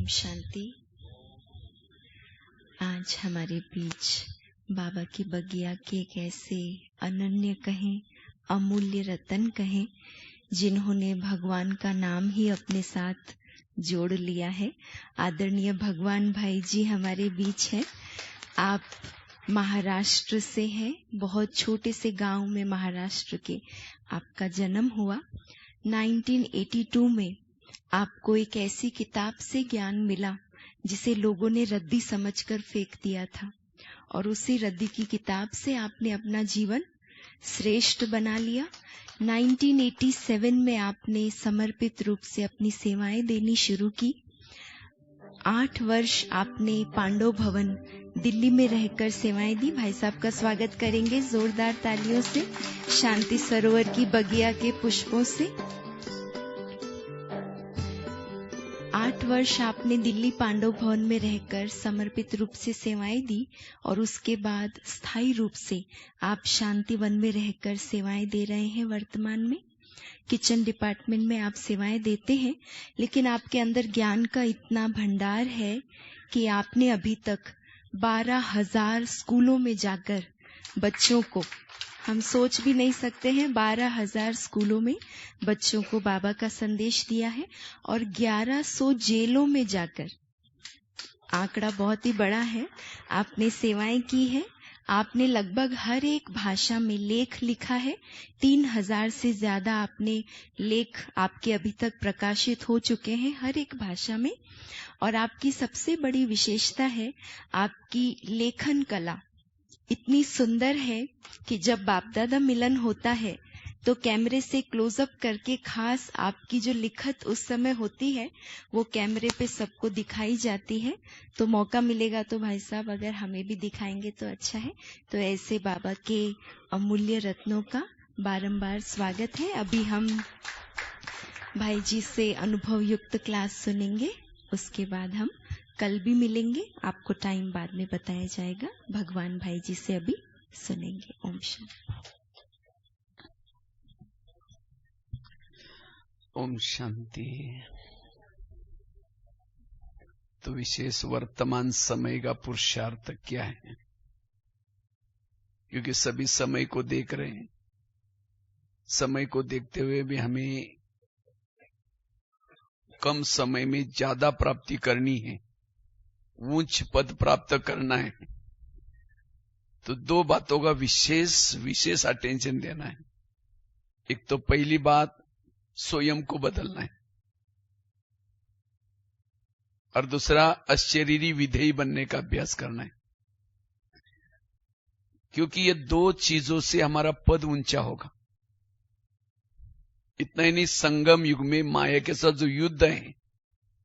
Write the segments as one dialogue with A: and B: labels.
A: शांति। आज हमारे बीच बाबा की बगिया के एक ऐसे अनन्य कहें, अमूल्य रतन कहें, जिन्होंने भगवान का नाम ही अपने साथ जोड़ लिया है। आदरणीय भगवान भाई जी हमारे बीच हैं। आप महाराष्ट्र से हैं, बहुत छोटे से गांव में महाराष्ट्र के आपका जन्म हुआ। 1982 में आपको एक ऐसी किताब से ज्ञान मिला जिसे लोगों ने रद्दी समझकर फेंक दिया था, और उसी रद्दी की किताब से आपने अपना जीवन श्रेष्ठ बना लिया। 1987 में आपने समर्पित रूप से अपनी सेवाएं देनी शुरू की। 8 वर्ष आपने पांडव भवन दिल्ली में रहकर सेवाएं दी। भाई साहब का स्वागत करेंगे जोरदार तालियों से, शांति सरोवर की बगिया के पुष्पों से। 8 वर्ष आपने दिल्ली पांडव भवन में रहकर समर्पित रूप से सेवाएं दी, और उसके बाद स्थायी रूप से आप शांति वन में रहकर सेवाएं दे रहे हैं। वर्तमान में किचन डिपार्टमेंट में आप सेवाएं देते हैं, लेकिन आपके अंदर ज्ञान का इतना भंडार है कि आपने अभी तक 12,000 स्कूलों में जाकर बच्चों को, हम सोच भी नहीं सकते हैं, 12,000 स्कूलों में बच्चों को बाबा का संदेश दिया है, और 1100 जेलों में जाकर, आंकड़ा बहुत ही बड़ा है, आपने सेवाएं की है। आपने लगभग हर एक भाषा में लेख लिखा है। 3,000 से ज्यादा आपने लेख आपके अभी तक प्रकाशित हो चुके हैं हर एक भाषा में। और आपकी सबसे बड़ी विशेषता है आपकी लेखन कला इतनी सुंदर है कि जब बाप दादा मिलन होता है तो कैमरे से क्लोजअप करके खास आपकी जो लिखत उस समय होती है वो कैमरे पे सबको दिखाई जाती है। तो मौका मिलेगा तो भाई साहब अगर हमें भी दिखाएंगे तो अच्छा है। तो ऐसे बाबा के अमूल्य रत्नों का बारंबार स्वागत है। अभी हम भाई जी से अनुभव युक्त क्लास सुनेंगे, उसके बाद हम कल भी मिलेंगे। आपको टाइम बाद में बताया जाएगा। भगवान भाई जी से अभी सुनेंगे। ओम शांति।
B: ओम शांति। तो विशेष वर्तमान समय का पुरुषार्थ क्या है? क्योंकि सभी समय को देख रहे हैं। समय को देखते हुए भी हमें कम समय में ज्यादा प्राप्ति करनी है, उच्च पद प्राप्त करना है। तो 2 बातों का विशेष अटेंशन देना है। एक तो पहली बात स्वयं को बदलना है, और दूसरा अशरीरी विधेयी बनने का अभ्यास करना है। क्योंकि ये 2 चीजों से हमारा पद ऊंचा होगा। इतना ही नहीं, संगम युग में माया के साथ जो युद्ध है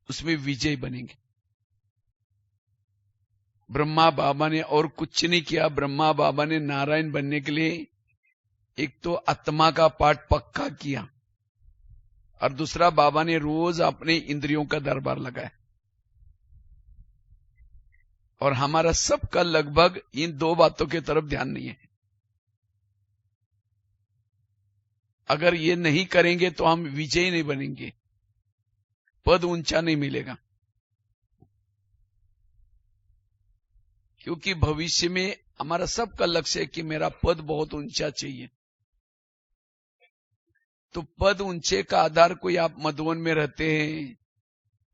B: उसमें विजय बनेंगे। ब्रह्मा बाबा ने और कुछ नहीं किया। ब्रह्मा बाबा ने नारायण बनने के लिए एक तो आत्मा का पाठ पक्का किया, और दूसरा बाबा ने रोज अपने इंद्रियों का दरबार लगाया। और हमारा सबका लगभग इन 2 बातों की तरफ ध्यान नहीं है। अगर ये नहीं करेंगे तो हम विजयी नहीं बनेंगे, पद ऊंचा नहीं मिलेगा। क्योंकि भविष्य में हमारा सबका लक्ष्य है कि मेरा पद बहुत ऊंचा चाहिए। तो पद ऊंचे का आधार कोई आप मधुवन में रहते हैं,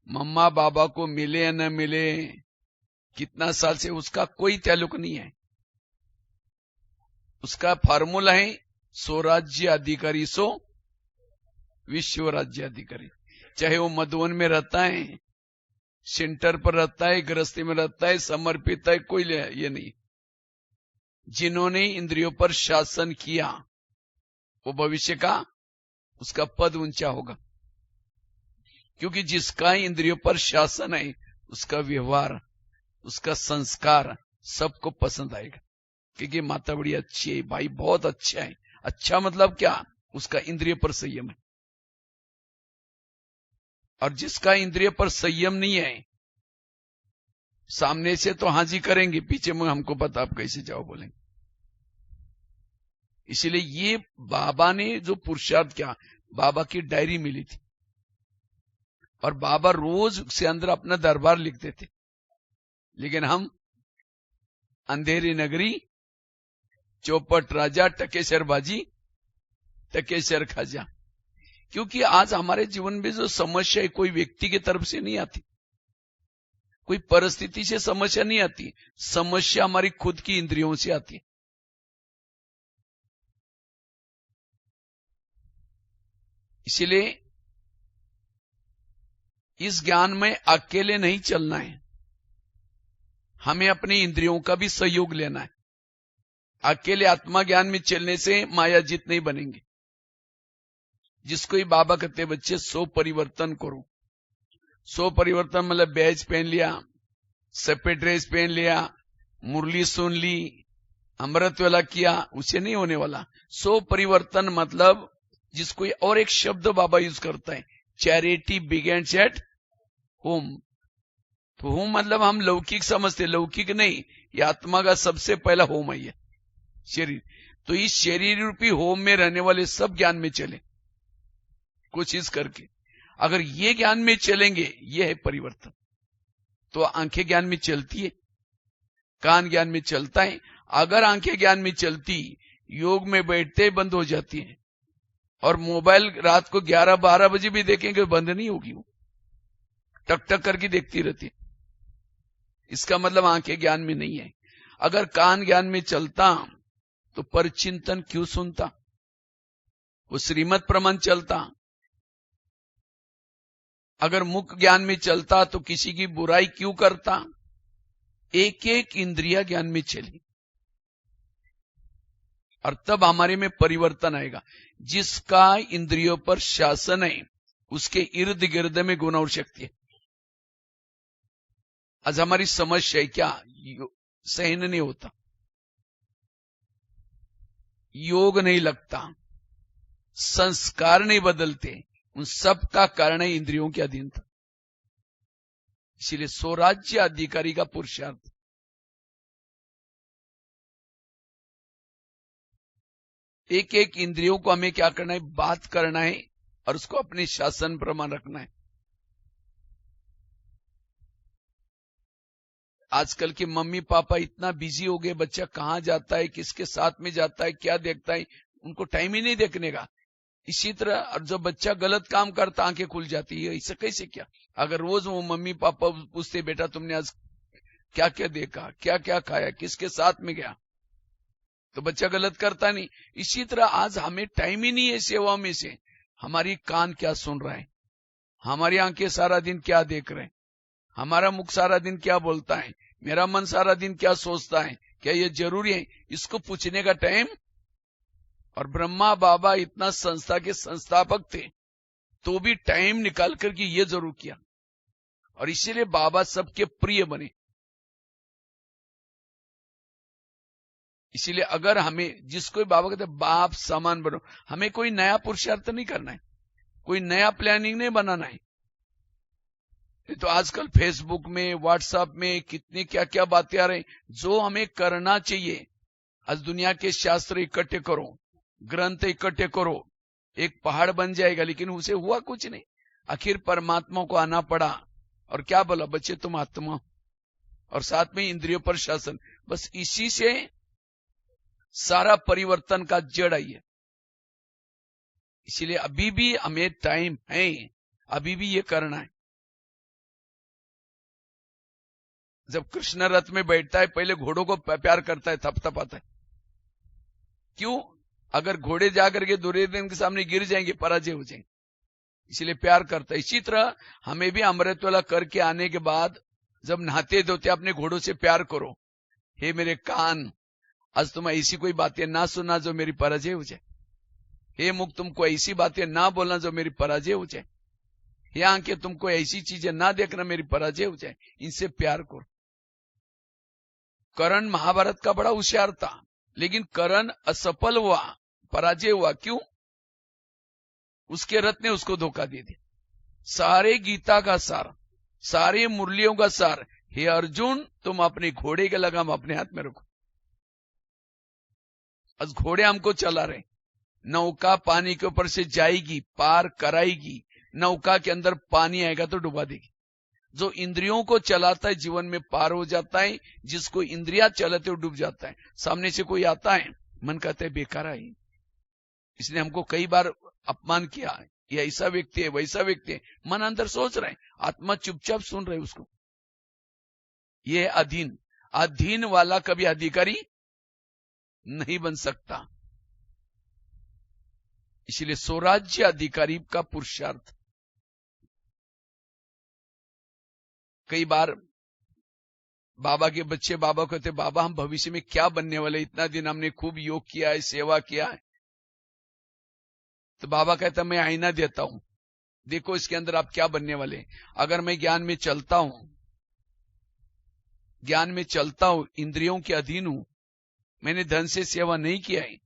B: मम्मा बाबा को मिले या न मिले, कितना साल से, उसका कोई ताल्लुक नहीं है। उसका फार्मूला है स्वराज्य अधिकारी सो विश्व राज्य अधिकारी। चाहे वो मधुवन में रहता है, सेंटर पर रहता है, गृहस्थी में रहता है, समर्पित है, कोई ये नहीं। जिन्होंने इंद्रियों पर शासन किया वो भविष्य का उसका पद ऊंचा होगा। क्योंकि जिसका इंद्रियों पर शासन है उसका व्यवहार, उसका संस्कार सबको पसंद आएगा। क्योंकि माता बड़ी अच्छी है, भाई बहुत अच्छा है। अच्छा मतलब क्या? उसका इंद्रिय पर संयम है। और जिसका इंद्रिय पर संयम नहीं है, सामने से तो हाजी करेंगे, पीछे में हमको पता आप कैसे जाओ बोलेंगे। इसलिए ये बाबा ने जो पुरुषार्थ किया, बाबा की डायरी मिली थी, और बाबा रोज उसके अंदर अपना दरबार लिखते थे। लेकिन हम अंधेरी नगरी, चौपट राजा, टकेसर बाजी, टकेसर खाजा। क्योंकि आज हमारे जीवन में जो समस्या है कोई व्यक्ति की तरफ से नहीं आती, कोई परिस्थिति से समस्या नहीं आती, समस्या हमारी खुद की इंद्रियों से आती है। इसलिए इस ज्ञान में अकेले नहीं चलना है, हमें अपनी इंद्रियों का भी सहयोग लेना है। अकेले आत्मा ज्ञान में चलने से माया जीत नहीं बनेंगे। जिसको ही बाबा कहते बच्चे 100 परिवर्तन करो। 100 परिवर्तन मतलब बैज पहन लिया, सफेद ड्रेस पहन लिया, मुरली सुन ली, अमृत वाला किया, उसे नहीं होने वाला। 100 परिवर्तन मतलब जिसको और एक शब्द बाबा यूज करता है, चैरिटी बिगेन्स एट होम। तो होम मतलब हम लौकिक समझते, लौकिक नहीं, ये आत्मा का सबसे पहला होम है ये शरीर। तो इस शरीर रूपी होम में रहने वाले सब ज्ञान में चले कोशिश करके। अगर ये ज्ञान में चलेंगे, ये है परिवर्तन। तो आंखें ज्ञान में चलती है, कान ज्ञान में चलता है। अगर आंखें ज्ञान में चलती, योग में बैठते ही बंद हो जाती है, और मोबाइल रात को 11-12 बजे भी देखेंगे बंद नहीं होगी, वो टक टक करके देखती रहती है। इसका मतलब आंखें ज्ञान में नहीं है। अगर कान ज्ञान में चलता तो परचिंतन क्यों सुनता, वो श्रीमत प्रमाण चलता। अगर मुख ज्ञान में चलता तो किसी की बुराई क्यों करता। एक एक इंद्रिया ज्ञान में चली, और तब हमारे में परिवर्तन आएगा। जिसका इंद्रियों पर शासन है, उसके इर्द गिर्द में गुण और शक्ति है। आज हमारी समस्या है क्या, सहन नहीं होता, योग नहीं लगता, संस्कार नहीं बदलते, उन सब का कारण है इंद्रियों के अधीनता। इसलिए स्वराज्य अधिकारी का पुरुषार्थ। एक एक इंद्रियों को हमें क्या करना है, बात करना है, और उसको अपने शासन प्रमाण रखना है। आजकल के मम्मी पापा इतना बिजी हो गए, बच्चा कहां जाता है, किसके साथ में जाता है, क्या देखता है, उनको टाइम ही नहीं देखने का। इसी तरह और जब बच्चा गलत काम करता, आंखें खुल जाती है। इससे कैसे क्या, अगर रोज वो मम्मी पापा पूछते बेटा तुमने आज क्या क्या देखा, क्या क्या खाया, किसके साथ में गया, तो बच्चा गलत करता नहीं। इसी तरह आज हमें टाइम ही नहीं है सेवा में से। हमारी कान क्या सुन रहा है, हमारी आंखें सारा दिन क्या देख रहे हैं, हमारा मुख सारा दिन क्या बोलता है, मेरा मन सारा दिन क्या सोचता है, क्या ये जरूरी है, इसको पूछने का टाइम। और ब्रह्मा बाबा इतना संस्था के संस्थापक थे, तो भी टाइम निकाल करके ये जरूर किया, और इसीलिए बाबा सबके प्रिय बने। इसीलिए अगर हमें, जिसको बाबा कहते बाप समान बनो, हमें कोई नया पुरुषार्थ नहीं करना है, कोई नया प्लानिंग नहीं बनाना है। तो आजकल फेसबुक में, व्हाट्सएप में कितनी क्या क्या बातें आ रही, जो हमें करना चाहिए। आज दुनिया के शास्त्र इकट्ठे करो, ग्रंथ इकट्ठे करो, एक पहाड़ बन जाएगा, लेकिन उसे हुआ कुछ नहीं। आखिर परमात्मा को आना पड़ा, और क्या बोला, बच्चे तुम आत्मा, और साथ में इंद्रियों पर शासन। बस इसी से सारा परिवर्तन का जड़ आई है। इसीलिए अभी भी हमें टाइम है, अभी भी ये करना है। जब कृष्ण रथ में बैठता है, पहले घोड़ों को प्यार करता है, थपथपाता है। क्यों, अगर घोड़े जाकर के दुर्योधन के सामने गिर जाएंगे, पराजय हो जाएंगे, इसलिए प्यार करता है। इसी तरह हमें भी अमृत वाला करके आने के बाद जब नहाते धोते अपने घोड़ों से प्यार करो। हे मेरे कान, आज तुम ऐसी कोई बातें ना सुना जो मेरी पराजय हो जाए। हे मुख, तुमको ऐसी बातें ना बोलना जो मेरी पराजय हो जाए। हे आंखें, तुमको ऐसी चीजें ना देखना मेरी पराजय हो जाए। इनसे प्यार करो। कर्ण महाभारत का बड़ा होशियार था, लेकिन कर्ण असफल हुआ, पराजय हुआ। क्यों, उसके रथ ने उसको धोखा दे दिया। सारे गीता का सार, सारे मुरलियों का सार, हे अर्जुन तुम अपने घोड़े के लगाम अपने हाथ में रखो। आज घोड़े हमको चला रहे, नौका पानी के ऊपर से जाएगी, पार कराएगी, नौका के अंदर पानी आएगा तो डुबा देगी। जो इंद्रियों को चलाता है जीवन में पार हो जाता है, जिसको इंद्रिया चलाते हो डूब जाता है। सामने से कोई आता है, मन कहता है बेकार है, इसने हमको कई बार अपमान किया, ये ऐसा व्यक्ति है वैसा व्यक्ति है, मन अंदर सोच रहे हैं, आत्मा चुपचाप सुन रहे उसको। ये अधीन, अधीन वाला कभी अधिकारी नहीं बन सकता। इसलिए स्वराज्य अधिकारी का पुरुषार्थ। कई बार बाबा के बच्चे बाबा कहते, बाबा हम भविष्य में क्या बनने वाले, इतना दिन हमने खूब योग किया है, सेवा किया है। तो बाबा कहता मैं आईना देता हूं, देखो इसके अंदर आप क्या बनने वाले। अगर मैं ज्ञान में चलता हूं, ज्ञान में चलता हूं, इंद्रियों के अधीन हूं, मैंने धन से सेवा नहीं किया है,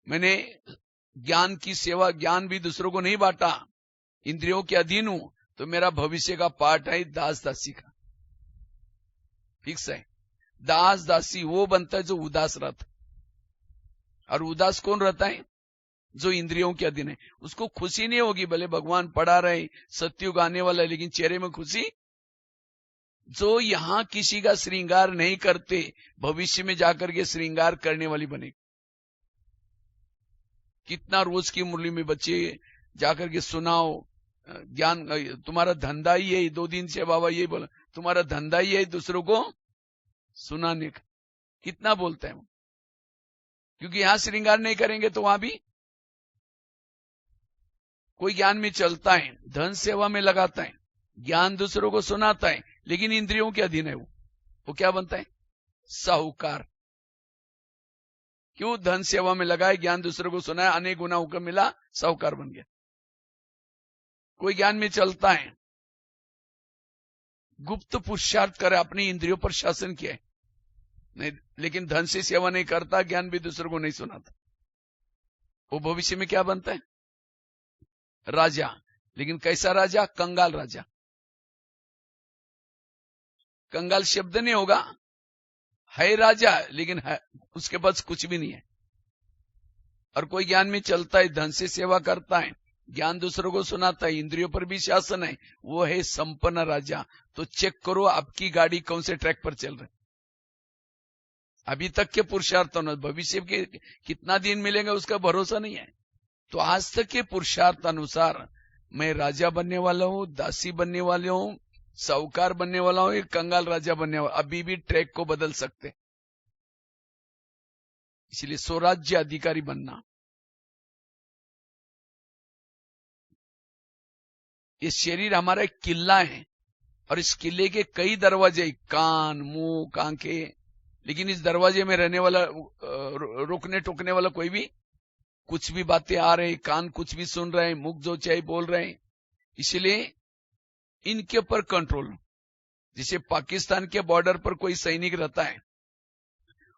B: मैंने ज्ञान की सेवा, ज्ञान भी दूसरों को नहीं बांटा, इंद्रियों के अधीन हूं, तो मेरा भविष्य का पाठ है दास दासी का, फिक्स है। दास दासी वो बनता है जो उदास रहता, और उदास कौन रहता है, जो इंद्रियों के अधीन है। उसको खुशी नहीं होगी, भले भगवान पढ़ा रहे, सत्युग आने वाला है, लेकिन चेहरे में खुशी। जो यहां किसी का श्रृंगार नहीं करते, भविष्य में जाकर के श्रृंगार करने वाली बनेगी। कितना रोज की मुरली में बच्चे जाकर के सुनाओ, ज्ञान तुम्हारा धंधा ही है, 2 दिन से बाबा यही बोला, तुम्हारा धंधा ही है दूसरों को सुनाने का। कितना बोलते हैं वो, क्योंकि यहां श्रृंगार नहीं करेंगे तो वहां भी। कोई ज्ञान में चलता है, धन सेवा में लगाता है, ज्ञान दूसरों को सुनाता है, लेकिन इंद्रियों के अधीन है, वो क्या बनता है, साहूकार। क्यों, धन सेवा में लगाए, ज्ञान दूसरों को सुनाया, अनेक गुना हुक्म मिला, साहूकार बन गया। कोई ज्ञान में चलता है, गुप्त पुरुषार्थ करे, अपनी इंद्रियों पर शासन किया है, नहीं, लेकिन धन से सेवा नहीं करता, ज्ञान भी दूसरों को नहीं सुनाता, वो भविष्य में क्या बनता है, राजा। लेकिन कैसा राजा, कंगाल राजा। कंगाल शब्द नहीं होगा, है राजा, लेकिन है, उसके पास कुछ भी नहीं है। और कोई ज्ञान में चलता है, धन से सेवा करता है, ज्ञान दूसरों को सुनाता है, इंद्रियों पर भी शासन है, वो है संपन्न राजा। तो चेक करो आपकी गाड़ी कौन से ट्रैक पर चल रही, अभी तक के पुरुषार्थों ने, भविष्य के कितना दिन मिलेंगे उसका भरोसा नहीं है। तो आज तक के पुरुषार्थ अनुसार मैं राजा बनने वाला हूं, दासी बनने वाले हूं, साहूकार बनने वाला हूं, कंगाल राजा बनने वाला, अभी भी ट्रैक को बदल सकते। इसलिए स्वराज्य अधिकारी बनना, ये शरीर हमारा एक किला है, और इस किले के कई दरवाजे, कान, मुंह, आंखें, लेकिन इस दरवाजे में रहने वाला, रोकने टोकने वाला कोई भी, कुछ भी बातें आ रहे, कान कुछ भी सुन रहे हैं, मुख जो चाहे बोल रहे हैं। इसलिए इनके ऊपर कंट्रोल। जैसे पाकिस्तान के बॉर्डर पर कोई सैनिक रहता है,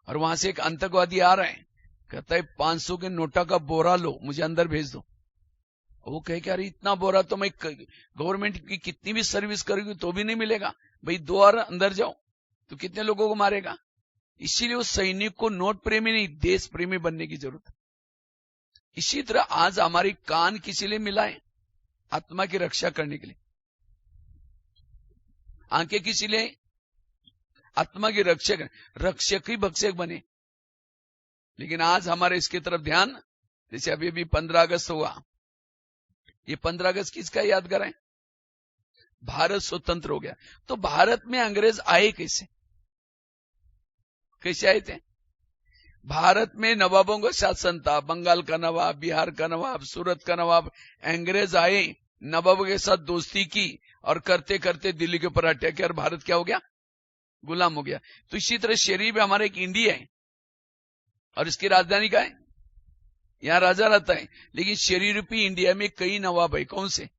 B: और वहां से एक आतंकवादी आ रहा है, कहता है 500 के नोटा का बोरा लो, मुझे अंदर भेज दो। वो कहे कि अरे इतना बोरा तो मैं गवर्नमेंट की कितनी भी सर्विस करूंगी तो भी नहीं मिलेगा भाई, 2 और अंदर जाओ, तो कितने लोगों को मारेगा। इसीलिए उस सैनिक को नोट प्रेमी नहीं, देश प्रेमी बनने की जरूरत है। इसी तरह आज हमारी कान किसी लिए मिला है, आत्मा की रक्षा करने के लिए। आंखें किसी लिए, आत्मा की रक्षक, रक्षक ही भक्षक बने। लेकिन आज हमारे इसकी तरफ ध्यान, जैसे अभी 15 अगस्त हुआ, ये 15 अगस्त किसका याद करें, भारत स्वतंत्र हो गया। तो भारत में अंग्रेज आए कैसे, कैसे आए थे। भारत में नवाबों का शासन था, बंगाल का नवाब, बिहार का नवाब, सूरत का नवाब। अंग्रेज आए, नवाबों के साथ दोस्ती की, और करते करते दिल्ली के ऊपर अटैक किया, और भारत क्या हो गया, गुलाम हो गया। तो इसी तरह शरीर में हमारा एक इंडिया है, और इसकी राजधानी का है, यहां राजा रहता है। लेकिन शरीर रूपी इंडिया में कई नवाब है, कौन से,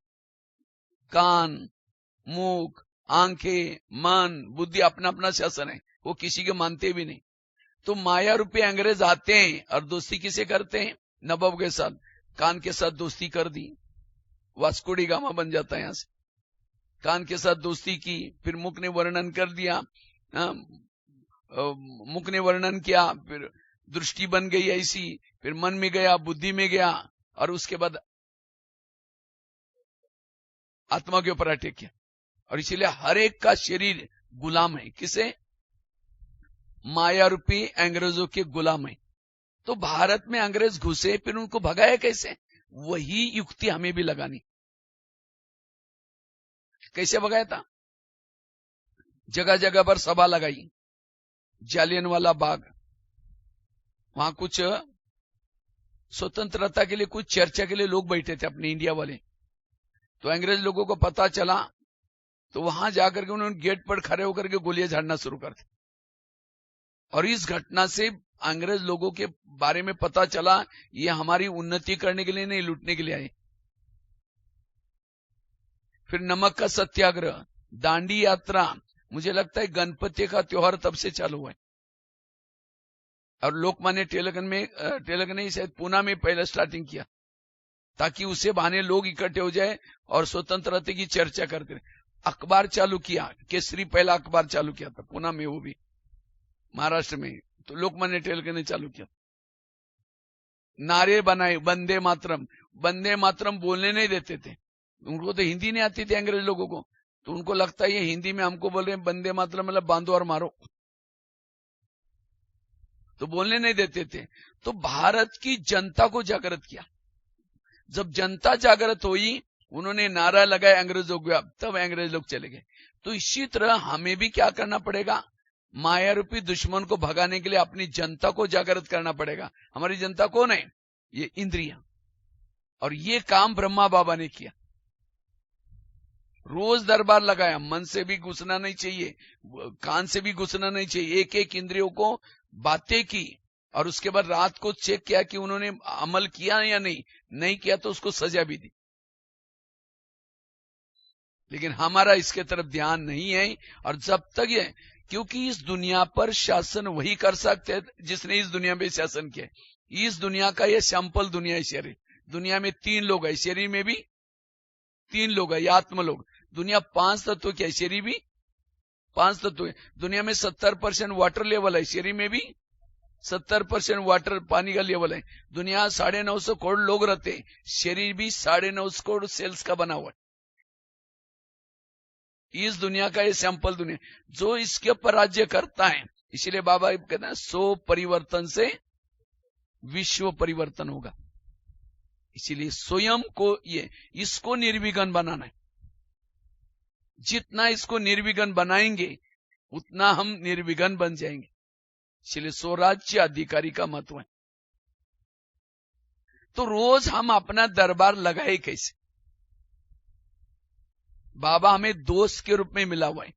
B: कान, मुख, आंखें, मन, बुद्धि, अपना अपना शासन है, वो किसी के मानते भी नहीं। तो माया रूपी अंग्रेज आते हैं, और दोस्ती किसे करते हैं, नवाब के साथ। कान के साथ दोस्ती कर दी, वास्को डी गामा बन जाता है यहां से। कान के साथ दोस्ती की, फिर मुख ने वर्णन कर दिया, मुख ने वर्णन किया, फिर दृष्टि बन गई ऐसी, फिर मन में गया, बुद्धि में गया, और उसके बाद आत्मा के ऊपर अटैक किया। और इसीलिए हर एक का शरीर गुलाम है। किसे? माया रूपी अंग्रेजों के गुलाम है। तो भारत में अंग्रेज घुसे, फिर उनको भगाया कैसे? वही युक्ति हमें भी लगानी। कैसे भगाया था? जगह जगह पर सभा लगाई, जालियनवाला बाग, वहां कुछ स्वतंत्रता के लिए, कुछ चर्चा के लिए लोग बैठे थे अपने इंडिया वाले। तो अंग्रेज लोगों को पता चला, तो वहां जाकर के उन्होंने गेट पर खड़े होकर के गोलियां झाड़ना शुरू कर दी। और इस घटना से अंग्रेज लोगों के बारे में पता चला, ये हमारी उन्नति करने के लिए नहीं, लूटने के लिए आए। फिर नमक का सत्याग्रह, दांडी यात्रा, मुझे लगता है गणपति का त्योहार तब से चालू हुआ है। और लोकमान्य तिलक ने शायद पूना में पहले स्टार्टिंग किया, ताकि उसे बहाने लोग इकट्ठे हो जाए और स्वतंत्रता की चर्चा करते रहे। अखबार चालू किया, केसरी पहला अखबार चालू किया था पूना में, वो भी महाराष्ट्र में, तो लोकमान्य तिलक ने चालू किया। नारे बनाए, वंदे मातरम। वंदे मातरम बोलने नहीं देते थे, उनको तो हिंदी नहीं आती थी अंग्रेज लोगों को, तो उनको लगता है ये हिंदी में हमको बोल रहे हैं वंदे मातरम, मतलब बांधो और मारो, तो बोलने नहीं देते थे। तो भारत की जनता को जागृत किया। जब जनता जागृत हुई, उन्होंने नारा लगाया अंग्रेजों को, तब अंग्रेज लोग चले गए। तो इसी तरह हमें भी क्या करना पड़ेगा? माया रूपी दुश्मन को भगाने के लिए अपनी जनता को जागृत करना पड़ेगा। हमारी जनता कौन है? ये इंद्रियां। और ये काम ब्रह्मा बाबा ने किया। रोज दरबार लगाया, मन से भी घुसना नहीं चाहिए, कान से भी घुसना नहीं चाहिए, एक एक इंद्रियों को बातें की, और उसके बाद रात को चेक किया कि उन्होंने अमल किया या नहीं किया तो उसको सजा भी दी। लेकिन हमारा इसके तरफ ध्यान नहीं है। और जब तक ये, क्योंकि इस दुनिया पर शासन वही कर सकते हैं जिसने इस दुनिया में शासन किया। इस दुनिया का ये सैंपल दुनिया है। शरीर दुनिया में 3 लोग है, शरीर में भी 3 लोग है, आत्म लोग। दुनिया 5 तत्व की है, शरीर भी 5 तत्व है। दुनिया में 70% वाटर लेवल है, शरीर में भी 70% वाटर पानी का लेवल है। दुनिया 950 करोड़ लोग रहते हैं, शरीर भी 950 करोड़ सेल्स का बना हुआ है। इस दुनिया का ये सैंपल दुनिया, जो इसके ऊपर राज्य करता है। इसीलिए बाबा कहते हैं 100 परिवर्तन से विश्व परिवर्तन होगा। इसीलिए स्वयं को इसको निर्विघ्न बनाना है। जितना इसको निर्विघ्न बनाएंगे उतना हम निर्विघ्न बन जाएंगे। इसलिए स्वराज्य अधिकारी का महत्व है। तो रोज हम अपना दरबार लगाए कैसे? बाबा हमें दोस्त के रूप में मिला हुआ है,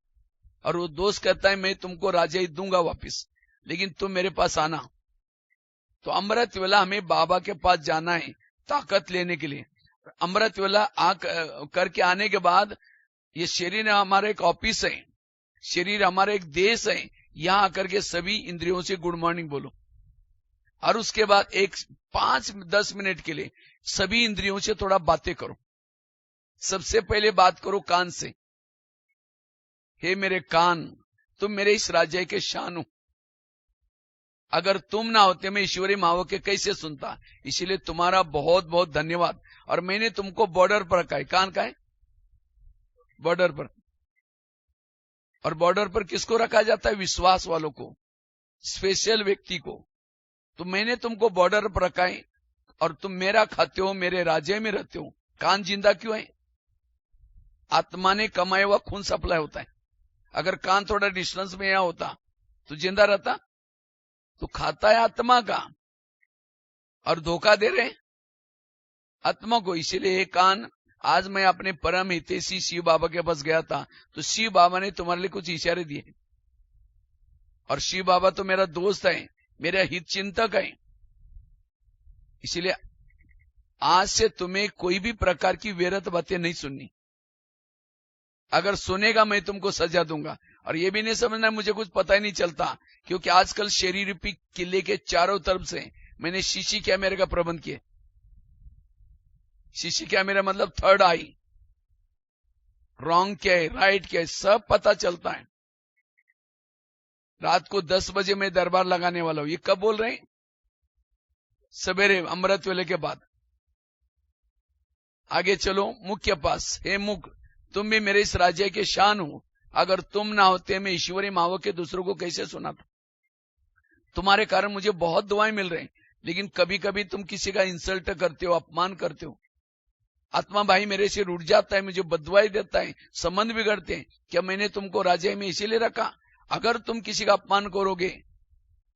B: और वो दोस्त कहता है मैं तुमको राजाई दूंगा वापिस, लेकिन तुम मेरे पास आना। तो अमृत वेला हमें बाबा के पास जाना है ताकत लेने के लिए। अमृत वेला करके आने के बाद, ये शरीर हमारा एक ऑफिस है, शरीर हमारा एक देश है। यहां आकर के सभी इंद्रियों से गुड मॉर्निंग बोलो, और उसके बाद 5-10 मिनट के लिए सभी इंद्रियों से थोड़ा बातें करो। सबसे पहले बात करो कान से। हे मेरे कान, तुम मेरे इस राज्य के शान हो। अगर तुम ना होते मैं ईश्वरी माओ के कैसे सुनता। इसीलिए तुम्हारा बहुत बहुत धन्यवाद। और मैंने तुमको बॉर्डर पर रखा है। कान का है बॉर्डर पर। और बॉर्डर पर किसको रखा जाता है? विश्वास वालों को, स्पेशल व्यक्ति को। तो मैंने तुमको बॉर्डर पर रखा है, और तुम मेरा खाते हो, मेरे राज्य में रहते हो। कान जिंदा क्यों है? आत्मा ने कमाया हुआ खून सप्लाई होता है। अगर कान थोड़ा डिस्टेंस में यहां होता तो जिंदा रहता। तो खाता है आत्मा का, और धोखा दे रहे आत्मा को। इसीलिए कान, आज मैं अपने परम हितैषी शिव बाबा के पास गया था, तो शिव बाबा ने तुम्हारे लिए कुछ इशारे दिए। और शिव बाबा तो मेरा दोस्त है, मेरा हित चिंतक है। इसीलिए आज से तुम्हें कोई भी प्रकार की व्यर्थ बातें नहीं सुननी। अगर सुनेगा मैं तुमको सजा दूंगा। और ये भी नहीं समझना मुझे कुछ पता ही नहीं चलता, क्योंकि आजकल शरीर रूपी किले के चारों तरफ से मैंने शीशी कैमरे का प्रबंध किया। शीशी कैमरा मतलब थर्ड आई, रॉन्ग क्या है, राइट क्या है, सब पता चलता है। रात को 10 बजे मैं दरबार लगाने वाला हूं। ये कब बोल रहे हैं? सवेरे अमृत वेले के बाद। आगे चलो मुख्य पास। हे मुख, तुम भी मेरे इस राज्य के शान हो। अगर तुम ना होते मैं ईश्वरी महावाक्य के दूसरों को कैसे सुनाता। तुम्हारे कारण मुझे बहुत दुआएं मिल रही, लेकिन कभी कभी तुम किसी का इंसल्ट करते हो, अपमान करते हो। आत्मा भाई मेरे से रूठ जाता है, मुझे बददुआएं देता है, संबंध बिगड़ते हैं। क्या मैंने तुमको राज्य में इसीलिए रखा? अगर तुम किसी का अपमान करोगे,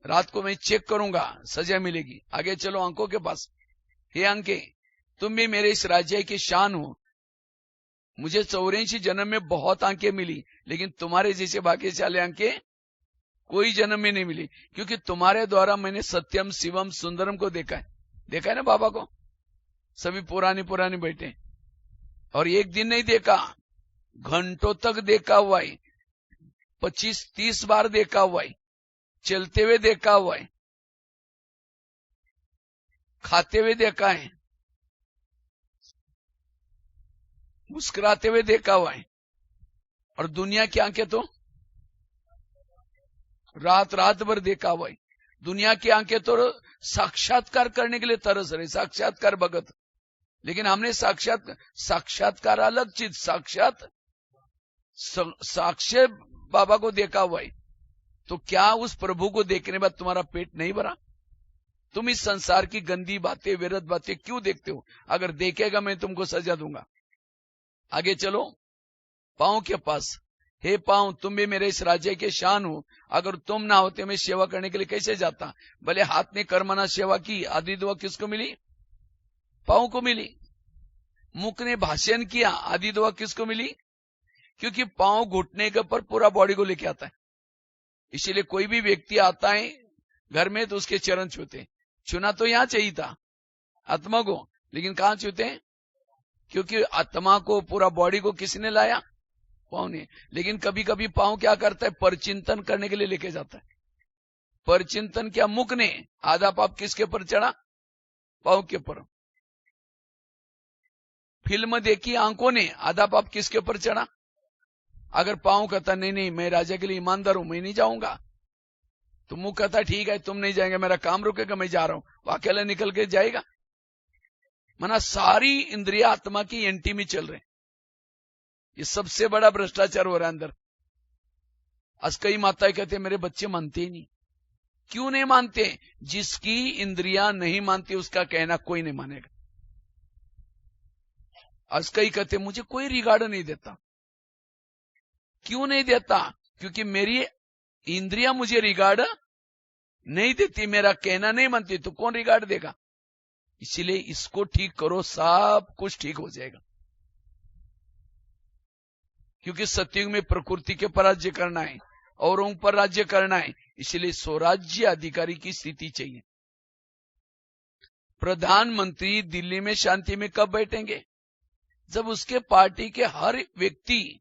B: रात को मैं चेक करूंगा, सजा मिलेगी। आगे चलो अंकों के पास। हे अंके, तुम भी मेरे इस राज्य की शान हो। मुझे 84 जन्म में बहुत आंखें मिली, लेकिन तुम्हारे जैसे भाग्यशाली आंखें कोई जन्म में नहीं मिली, क्योंकि तुम्हारे द्वारा मैंने सत्यम शिवम सुंदरम को देखा है ना बाबा को। सभी पुरानी बैठे, और एक दिन नहीं देखा, घंटों तक देखा हुआ है, 25-30 बार देखा हुआ है, चलते हुए देखा हुआ है, खाते हुए देखा है, मुस्कुराते हुए देखा हुआ है। और दुनिया की आंखें तो रात भर देखा हुआ है। दुनिया की आंखें तो साक्षात्कार करने के लिए तरस रहे, साक्षात्कार भगत। लेकिन हमने साक्षात्कार अलग चीज, साक्ष्य बाबा को देखा हुआ है। तो क्या उस प्रभु को देखने के बाद तुम्हारा पेट नहीं भरा? तुम इस संसार की गंदी बातें, विरत बातें क्यों देखते हो? अगर देखेगा मैं तुमको सजा दूंगा। आगे चलो पांव के पास। हे पांव, तुम भी मेरे इस राज्य के शान हो। अगर तुम ना होते मैं सेवा करने के लिए कैसे जाता? भले हाथ ने कर्मना सेवा की, आदि दुआ किसको मिली? पांव को मिली। मुख ने भाषण किया, आदि दुआ किसको मिली? क्योंकि पांव घुटने के ऊपर पूरा बॉडी को लेके आता है। इसीलिए कोई भी व्यक्ति आता है घर में तो उसके चरण छूते। छूना तो यहां चाहिए था आत्मा को, लेकिन कहां छूते हैं? क्योंकि आत्मा को, पूरा बॉडी को किसने लाया? पांव ने। लेकिन कभी कभी पांव क्या करता है? परचिंतन करने के लिए लेके जाता है। परचिंतन क्या? मुख ने। आधा पाप किसके पर चढ़ा? पांव के ऊपर। फिल्म देखी आंखों ने, आधा पाप किसके ऊपर चढ़ा? अगर पांव कहता नहीं मैं राजा के लिए ईमानदार हूं, मैं नहीं जाऊंगा, तो मुंह कहता ठीक है तुम नहीं जाएंगे, मेरा काम रुकेगा, मैं जा रहा हूं, वो अकेला निकल के जाएगा? मना सारी इंद्रिया आत्मा की एंटी में चल रहे। ये सबसे बड़ा भ्रष्टाचार हो रहा है अंदर। आज कई माताएं कहते मेरे बच्चे मानते ही नहीं। क्यों नहीं मानते? जिसकी इंद्रियां नहीं मानती उसका कहना कोई नहीं मानेगा। आज कई कहते मुझे कोई रिगार्ड नहीं देता। क्यों नहीं देता? क्योंकि मेरी इंद्रियां मुझे रिगार्ड नहीं देती, मेरा कहना नहीं मानती, तो कौन रिगार्ड देगा? इसीलिए इसको ठीक करो, सब कुछ ठीक हो जाएगा। क्योंकि सतयुग में प्रकृति के पर राज्य करना है, औरों पर राज्य करना है, इसलिए स्वराज्य अधिकारी की स्थिति चाहिए। प्रधानमंत्री दिल्ली में शांति में कब बैठेंगे? जब उसके पार्टी के हर व्यक्ति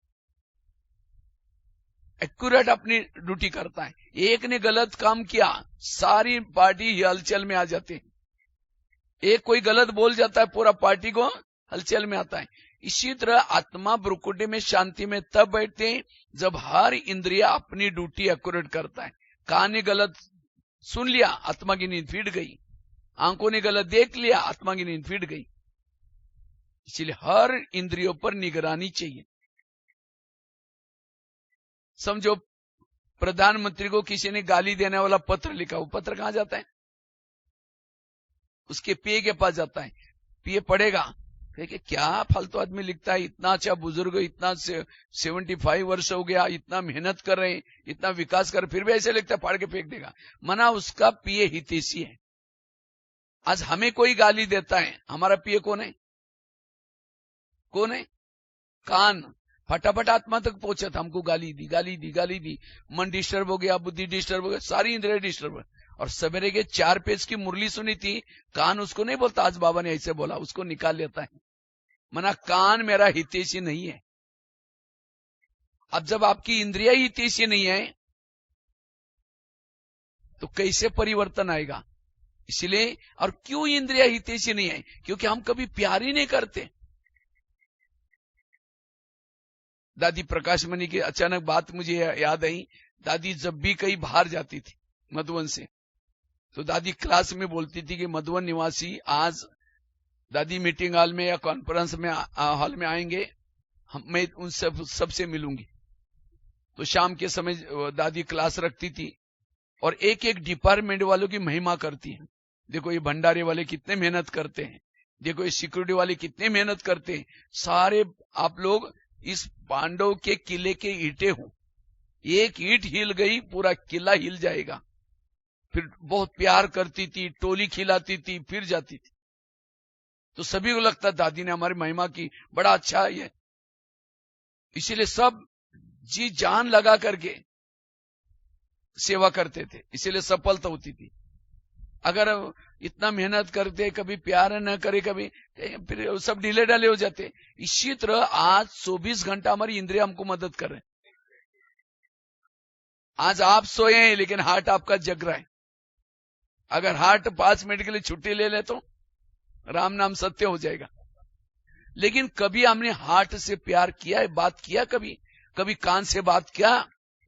B: एक्यूरेट अपनी ड्यूटी करता है। एक ने गलत काम किया, सारी पार्टी ही हलचल में आ जाती है। एक कोई गलत बोल जाता है, पूरा पार्टी को हलचल में आता है। इसी तरह आत्मा ब्रुकुटी में शांति में तब बैठते हैं जब हर इंद्रिया अपनी ड्यूटी एक्यूरेट करता है। कान ने गलत सुन लिया, आत्मा की नींद फीट गई। आंखों ने गलत देख लिया, आत्मा की नींद फीट गई। इसलिए हर इंद्रियों पर निगरानी चाहिए। समझो प्रधानमंत्री को किसी ने गाली देने वाला पत्र लिखा, वो पत्र कहां जाता है? उसके पीए के पास जाता है। पीए पढ़ेगा, कहे क्या फालतू आदमी लिखता है, इतना अच्छा बुजुर्ग, इतना 75 वर्ष हो गया, इतना मेहनत कर रहे हैं, इतना विकास कर, फिर भी ऐसे लिखता है, फाड़ के फेंक देगा। मना उसका पीए हितैषी है। आज हमें कोई गाली देता है, हमारा पीए कौन है? कौन है? कान। फटाफट आत्मा तक पहुंचा था, हमको गाली दी। मन डिस्टर्ब हो गया, बुद्धि डिस्टर्ब हो गया, सारी इंद्रिया डिस्टर्ब। और सवेरे के 4 पेज की मुरली सुनी थी, कान उसको नहीं बोलता आज बाबा ने ऐसे बोला, उसको निकाल लेता है। मना कान मेरा हितैषी नहीं है। अब जब आपकी इंद्रिया हितैषी नहीं है तो कैसे परिवर्तन आएगा? इसलिए, और क्यों इंद्रिया हितैषी नहीं है? क्योंकि हम कभी प्यार ही नहीं करते। दादी प्रकाशमणि की अचानक बात मुझे याद आई। दादी जब भी कहीं बाहर जाती थी मधुबन से, तो दादी क्लास में बोलती थी कि मधुबन निवासी आज दादी मीटिंग हॉल में या कॉन्फ्रेंस में हॉल में आएंगे, मैं उन सबसे मिलूंगी। तो शाम के समय दादी क्लास रखती थी और एक एक डिपार्टमेंट वालों की महिमा करती है। देखो ये भंडारे वाले कितने मेहनत करते हैं, देखो ये सिक्योरिटी वाले कितने मेहनत करते हैं। सारे आप लोग इस पांडव के किले के ईंटे हो, एक ईंट हिल गई पूरा किला हिल जाएगा। फिर बहुत प्यार करती थी, टोली खिलाती थी, फिर जाती थी। तो सभी को लगता दादी ने हमारी महिमा की, बड़ा अच्छा है ये। इसीलिए सब जी जान लगा करके सेवा करते थे, इसीलिए सफलता होती थी। अगर इतना मेहनत करते, कभी प्यार न करे, कभी फिर सब ढीले ढाले हो जाते। इसी तरह आज 24 घंटा हमारी इंद्रिय हमको मदद कर रहे हैं। आज आप सोए हैं लेकिन हार्ट आपका जग रहा है। अगर हार्ट 5 मिनट के लिए छुट्टी ले ले तो राम नाम सत्य हो जाएगा। लेकिन कभी हमने हार्ट से प्यार किया है, बात किया? कभी कान से बात किया,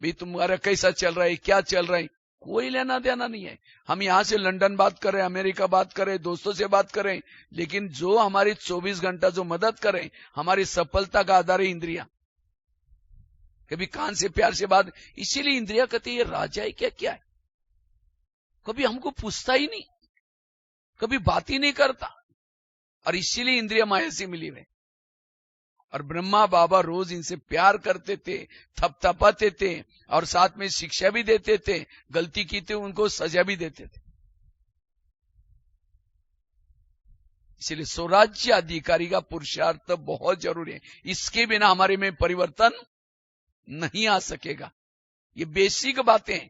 B: भाई तुम्हारा कैसा चल रहा है, क्या चल रहा है? कोई लेना देना नहीं है। हम यहां से लंदन बात करें, अमेरिका बात करें, दोस्तों से बात करें, लेकिन जो हमारी 24 घंटा जो मदद करें, हमारी सफलता का आधार है इंद्रिया। कभी कान से प्यार से बात, इसीलिए इंद्रिया कहती है ये राजा है क्या है। कभी हमको पूछता ही नहीं, कभी बात ही नहीं करता, और इसीलिए इंद्रिया माया से मिली हुए। और ब्रह्मा बाबा रोज इनसे प्यार करते थे, थपथपाते थे, और साथ में शिक्षा भी देते थे। गलती की थी उनको सजा भी देते थे। इसलिए स्वराज्य अधिकारी का पुरुषार्थ बहुत जरूरी है। इसके बिना हमारे में परिवर्तन नहीं आ सकेगा। ये बेसिक बातें।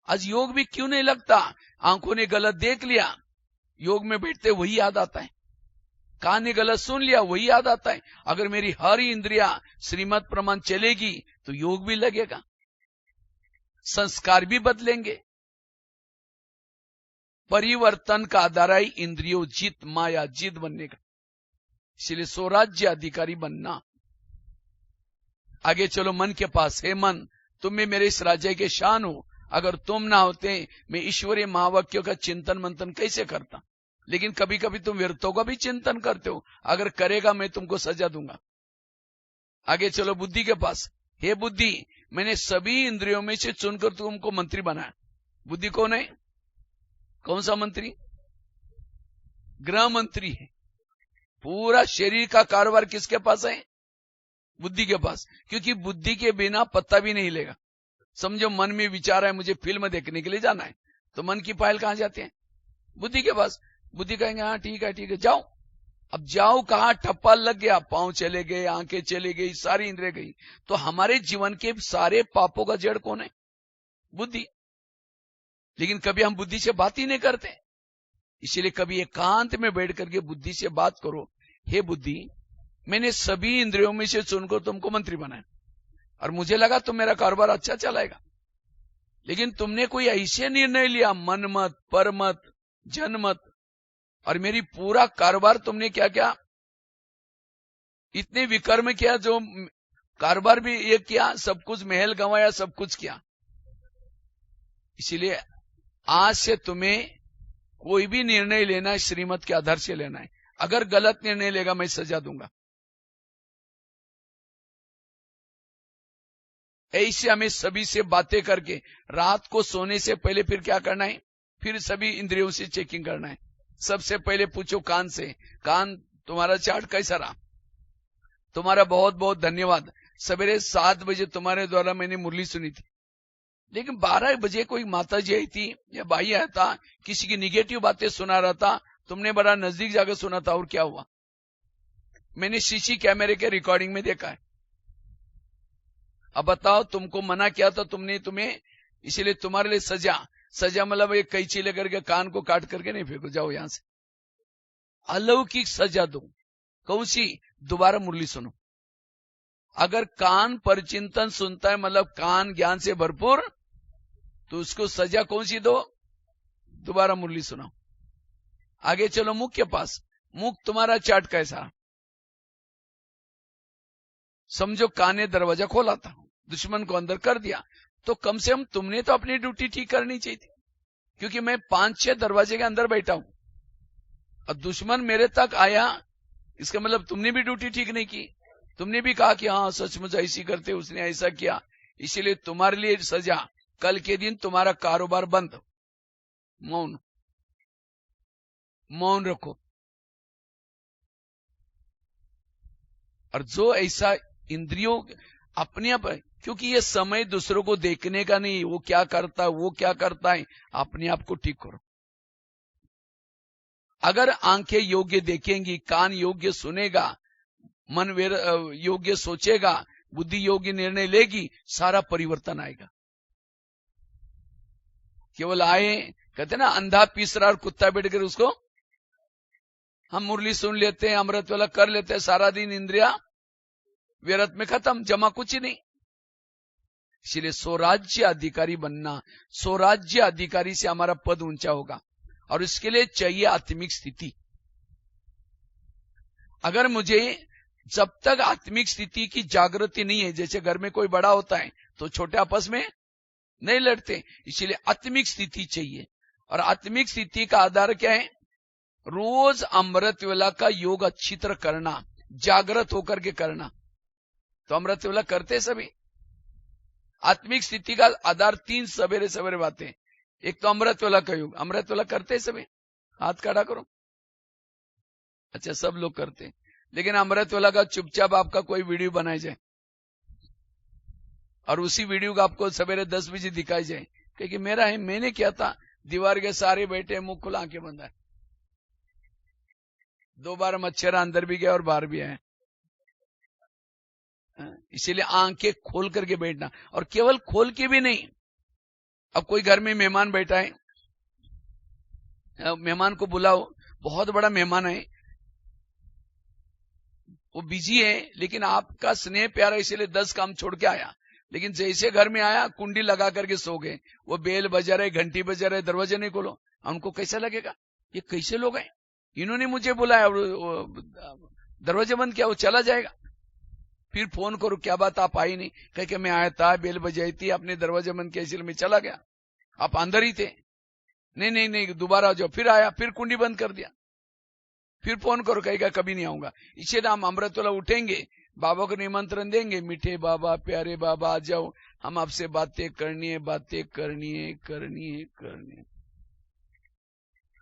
B: आज योग भी क्यों नहीं लगता? आंखों ने गलत देख लिया, योग में बैठते वही याद आता है। कान ने गलत सुन लिया, वही याद आता है। अगर मेरी हर इंद्रिया श्रीमत प्रमाण चलेगी तो योग भी लगेगा, संस्कार भी बदलेंगे। परिवर्तन का आधार है इंद्रियों जीत, माया जीत बनने का। इसलिए स्वराज्य अधिकारी बनना। आगे चलो मन के पास। हे मन, तुम में मेरे इस राज्य के शान हो। अगर तुम ना होते मैं ईश्वरीय महावाक्यों का चिंतन मंथन कैसे करता। लेकिन कभी कभी तुम व्यर्थों का भी चिंतन करते हो। अगर करेगा मैं तुमको सजा दूंगा। आगे चलो बुद्धि के पास। हे बुद्धि, मैंने सभी इंद्रियों में से चुनकर तुमको मंत्री बनाया। बुद्धि कौन है? कौन सा मंत्री? गृह मंत्री है। पूरा शरीर का कारोबार किसके पास है? बुद्धि के पास। क्योंकि बुद्धि के बिना पत्ता भी नहीं हिलेगा। समझो मन में विचार है मुझे फिल्म देखने के लिए जाना है, तो मन की फाइल कहां जाते हैं? बुद्धि के पास। बुद्धि कहेंगे हाँ ठीक है जाओ। अब जाओ कहां? ठप्पा लग गया, पांव चले गए, आंखें चली गई, सारी इंद्रियां गई। तो हमारे जीवन के सारे पापों का जड़ कौन है? बुद्धि। लेकिन कभी हम बुद्धि से बात ही नहीं करते। इसीलिए कभी एकांत में बैठ करके बुद्धि से बात करो। हे बुद्धि, मैंने सभी इंद्रियों में से चुनकर तुमको मंत्री बनाया, और मुझे लगा तुम मेरा कारोबार अच्छा चलाएगा। लेकिन तुमने कोई ऐसे निर्णय लिया, मन मत, पर मत, जन मत, और मेरी पूरा कारोबार तुमने क्या क्या इतने विकर्म किया, जो कारोबार भी ये किया, सब कुछ महल गंवाया, सब कुछ किया। इसीलिए आज से तुम्हें कोई भी निर्णय लेना है श्रीमत के आधार से लेना है। अगर गलत निर्णय लेगा मैं सजा दूंगा। ऐसे हमें सभी से बातें करके रात को सोने से पहले फिर क्या करना है? फिर सभी इंद्रियों से चेकिंग करना है। सबसे पहले पूछो कान से, कान तुम्हारा चार्ट कैसा रहा? तुम्हारा बहुत बहुत धन्यवाद। सवेरे 7 बजे तुम्हारे द्वारा मैंने मुरली सुनी थी, लेकिन 12 बजे कोई माता जी आई थी या भाई आया था, किसी की निगेटिव बातें सुना रहा था, तुमने बड़ा नजदीक जाकर सुना था, और क्या हुआ? मैंने सीसी कैमरे के रिकॉर्डिंग में देखा है। अब बताओ, तुमको मना किया था तुमने, तुम्हें इसीलिए तुम्हारे लिए सजा मतलब एक कैंची लेकर के कान को काट करके नहीं फेंको, जाओ यहां से। अलौकिक सजा दो। कौन सी? दोबारा मुरली सुनो। अगर कान पर चिंतन सुनता है, मतलब कान ज्ञान से भरपूर, तो उसको सजा कौन सी दो? दोबारा मुरली सुनाओ। आगे चलो मुख के पास। मुख तुम्हारा चार्ट कैसा? समझो कान ने दरवाजा खोला था, दुश्मन को अंदर कर दिया, तो कम से कम तुमने तो अपनी ड्यूटी ठीक करनी चाहिए थी। क्योंकि मैं 5-6 दरवाजे के अंदर बैठा हूं, अब दुश्मन मेरे तक आया, इसका मतलब तुमने भी ड्यूटी ठीक नहीं की। तुमने भी कहा कि हाँ सचमुच ऐसी करते, उसने ऐसा किया, इसीलिए तुम्हारे लिए सजा, कल के दिन तुम्हारा कारोबार बंद। मौन, मौन रखो। और जो ऐसा इंद्रियों अपने आप, क्योंकि ये समय दूसरों को देखने का नहीं, वो क्या करता है वो क्या करता है, अपने आप को ठीक करो। अगर आंखें योग्य देखेंगी, कान योग्य सुनेगा, मन योग्य सोचेगा, बुद्धि योग्य निर्णय लेगी, सारा परिवर्तन आएगा। केवल आए, कहते ना अंधा पीस रहा और कुत्ता बैठ कर उसको, हम मुरली सुन लेते हैं, अमृत वाला कर लेते हैं, सारा दिन इंद्रिया व्यर्थ में खत्म, जमा कुछ ही नहीं। इसलिए स्वराज्य अधिकारी बनना, स्वराज्य अधिकारी से हमारा पद ऊंचा होगा, और इसके लिए चाहिए आत्मिक स्थिति। अगर मुझे जब तक आत्मिक स्थिति की जागृति नहीं है, जैसे घर में कोई बड़ा होता है तो छोटे आपस में नहीं लड़ते, इसलिए आत्मिक स्थिति चाहिए। और आत्मिक स्थिति का आधार क्या है? रोज अमृत वेला का योग अच्छी तरह करना, जागृत होकर के करना। तो अमृत वेला करते सभी। आत्मिक स्थिति का आधार 3 सवेरे सवेरे बातें। एक तो अमृत वेला का योग, अमृत वेला करते सभी, हाथ खड़ा करो। अच्छा, सब लोग करते, लेकिन अमृत वेला का चुपचाप आपका कोई वीडियो बनाई जाए और उसी वीडियो का आपको सवेरे 10 बजे दिखाई जाए, क्योंकि मेरा है, मैंने क्या था, दीवार के सारे बैठे, मुंह खुला, आंखें बंद है। 2 बार मच्छर अंदर भी गया और बाहर भी आए। इसीलिए आंखें खोल करके बैठना, और केवल खोल के भी नहीं। अब कोई घर में मेहमान बैठा है, मेहमान को बुलाओ, बहुत बड़ा मेहमान है, वो बिजी है, लेकिन आपका स्नेह प्यारा इसलिए 10 काम छोड़ के आया, लेकिन जैसे घर में आया कुंडी लगा करके सो गए। वो बेल बजा रहे, घंटी बजा रहे, दरवाजा नहीं खोलो, उनको कैसा लगेगा? ये कैसे लोग हैं, इन्होंने मुझे बुलाया, दरवाजा बंद किया, वो चला जाएगा। फिर फोन करो, क्या बात आप आई नहीं? कह के मैं आया था, बेल बजाई थी, आपने दरवाजा बंद किया इसलिए मैं चला गया, आप अंदर ही थे। नहीं नहीं नहीं, दोबारा आ जाओ। फिर आया, फिर कुंडी बंद कर दिया, फिर फोन करो, कहेगा कभी नहीं आऊंगा। इसीलिए हम अमृत वाला उठेंगे, बाबा को निमंत्रण देंगे, मीठे बाबा, प्यारे बाबा आ जाओ, हम आपसे बातें करनी है, बातें करनी है, करनी है, करनी है।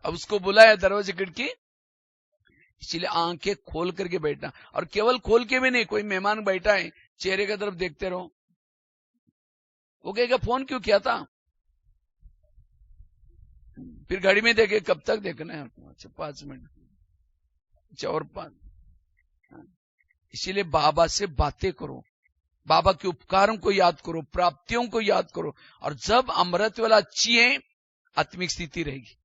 B: अब उसको बुलाया, दरवाजे खिड़की, इसीलिए आंखें खोल करके बैठना। और केवल खोल के भी नहीं, कोई मेहमान बैठा है, चेहरे की तरफ देखते रहो, वो कहेगा फोन क्यों किया था? फिर घड़ी में देखे, कब तक देखना है? अच्छा 5 मिनट, अच्छा और 5। इसीलिए बाबा से बातें करो, बाबा के उपकारों को याद करो, प्राप्तियों को याद करो, और जब अमृत वाला अच्छी है, आत्मिक स्थिति रहेगी।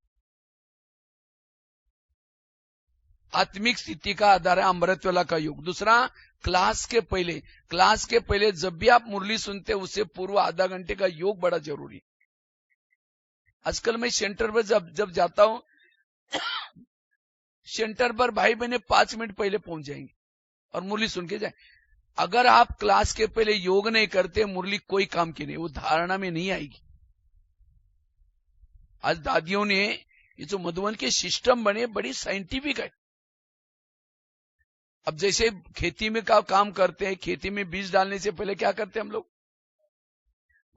B: आत्मिक स्थिति का आधार है अमृत वेला का योग। दूसरा, क्लास के पहले जब भी आप मुरली सुनते हैं, उससे पूर्व आधा घंटे का योग बड़ा जरूरी। आजकल मैं सेंटर पर जब जाता हूं, सेंटर पर भाई बहने 5 मिनट पहले पहुंच जाएंगे और मुरली सुन के जाए। अगर आप क्लास के पहले योग नहीं करते, मुरली कोई काम की नहीं, वो धारणा में नहीं आएगी। आज दादियों ने ये जो मधुबन के सिस्टम बने, बड़ी साइंटिफिक है। अब जैसे खेती में का काम करते हैं, खेती में बीज डालने से पहले क्या करते हैं हम लोग?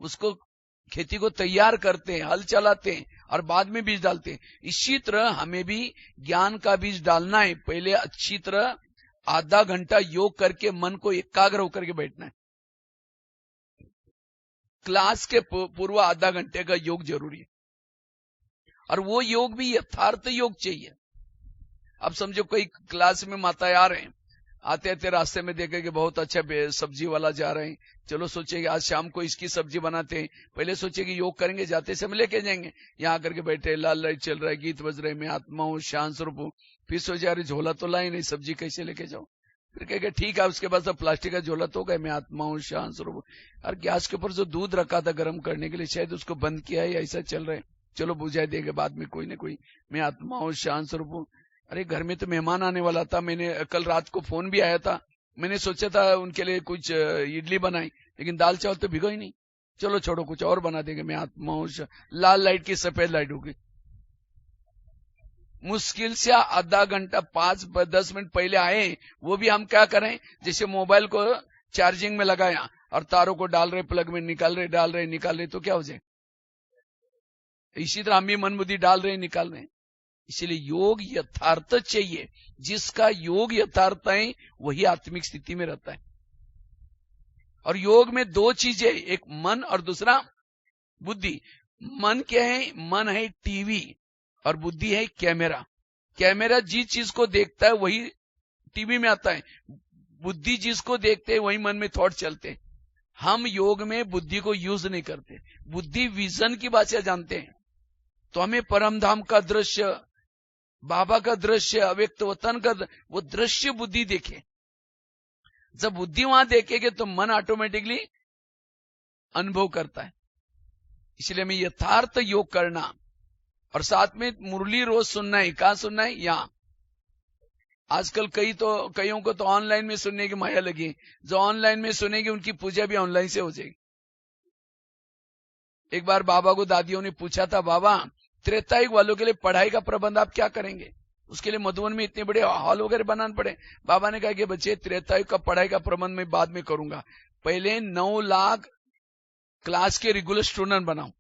B: उसको, खेती को तैयार करते हैं, हल चलाते हैं और बाद में बीज डालते हैं। इसी तरह हमें भी ज्ञान का बीज डालना है, पहले अच्छी तरह आधा घंटा योग करके मन को एकाग्र होकर के बैठना है। क्लास के पूर्व आधा घंटे का योग जरूरी है, और वो योग भी यथार्थ योग चाहिए। अब समझो कोई क्लास में माताएं आ रहे हैं, आते आते रास्ते में देखे कि बहुत अच्छा सब्जी वाला जा रहे हैं, चलो सोचे कि आज शाम को इसकी सब्जी बनाते हैं। पहले सोचे कि योग करेंगे, जाते समय लेके जाएंगे, यहाँ करके बैठे, लाल लाइट चल रहा है, गीत बज रहे, मैं आत्मा हूँ, शांत स्वरूप हूँ। फिर सोचे अरे झोला तो लाई नहीं, सब्जी कैसे लेके जाओ? फिर कहेगा ठीक है, उसके पास तो प्लास्टिक का झोला तो गए, मैं आत्मा हूँ, शांत स्वरूप हूँ। और गैस के ऊपर जो दूध रखा था गर्म करने के लिए, शायद उसको बंद किया है, ऐसा चल रहा है, चलो बुझाई देंगे बाद में, कोई ना कोई, मैं आत्मा हूँ, शांत स्वरूप हूँ। अरे घर में तो मेहमान आने वाला था, मैंने कल रात को फोन भी आया था, मैंने सोचा था उनके लिए कुछ इडली बनाई, लेकिन दाल चावल तो भिगो ही नहीं, चलो छोड़ो कुछ और बना देंगे, मैं आत्मा हूँ। लाल लाइट की सफेद लाइट हो गई। मुश्किल से आधा घंटा 5-10 मिनट पहले आए, वो भी हम क्या करें, जैसे मोबाइल को चार्जिंग में लगाया और तारों को डाल रहे, प्लग में निकाल रहे, डाल रहे निकाल रहे, तो क्या हो जाए। इसी तरह हम भी मन बुद्धि डाल रहे निकाल रहे। इसलिए योग यथार्थ चाहिए। जिसका योग यथार्थ है वही आत्मिक स्थिति में रहता है। और योग में दो चीजें, एक मन और दूसरा बुद्धि। मन क्या है, मन है टीवी और बुद्धि है कैमरा। कैमरा जिस चीज को देखता है वही टीवी में आता है, बुद्धि जिसको देखते हैं वही मन में थॉट चलते हैं। हम योग में बुद्धि को यूज नहीं करते, बुद्धि विजन की भाषा जानते हैं। तो हमें परमधाम का दृश्य, बाबा का दृश्य, अव्यक्त वतन का वो दृश्य बुद्धि देखे। जब बुद्धि वहां देखेगे तो मन ऑटोमेटिकली अनुभव करता है। इसलिए हमें यथार्थ योग करना और साथ में मुरली रोज सुनना है। कहां सुनना है? यहां। आजकल कईयों को तो ऑनलाइन में सुनने की माया लगी। जो ऑनलाइन में सुनेगी उनकी पूजा भी ऑनलाइन से हो जाएगी। एक बार बाबा को दादियों ने पूछा था, बाबा त्रेतायुग वालों के लिए पढ़ाई का प्रबंध आप क्या करेंगे? उसके लिए मधुबन में इतने बड़े हॉल वगैरह बनाने पड़े। बाबा ने कहा कि बच्चे त्रेतायुग का पढ़ाई का प्रबंध मैं बाद में करूंगा, पहले 9 लाख क्लास के रेगुलर स्टूडेंट बनाओ।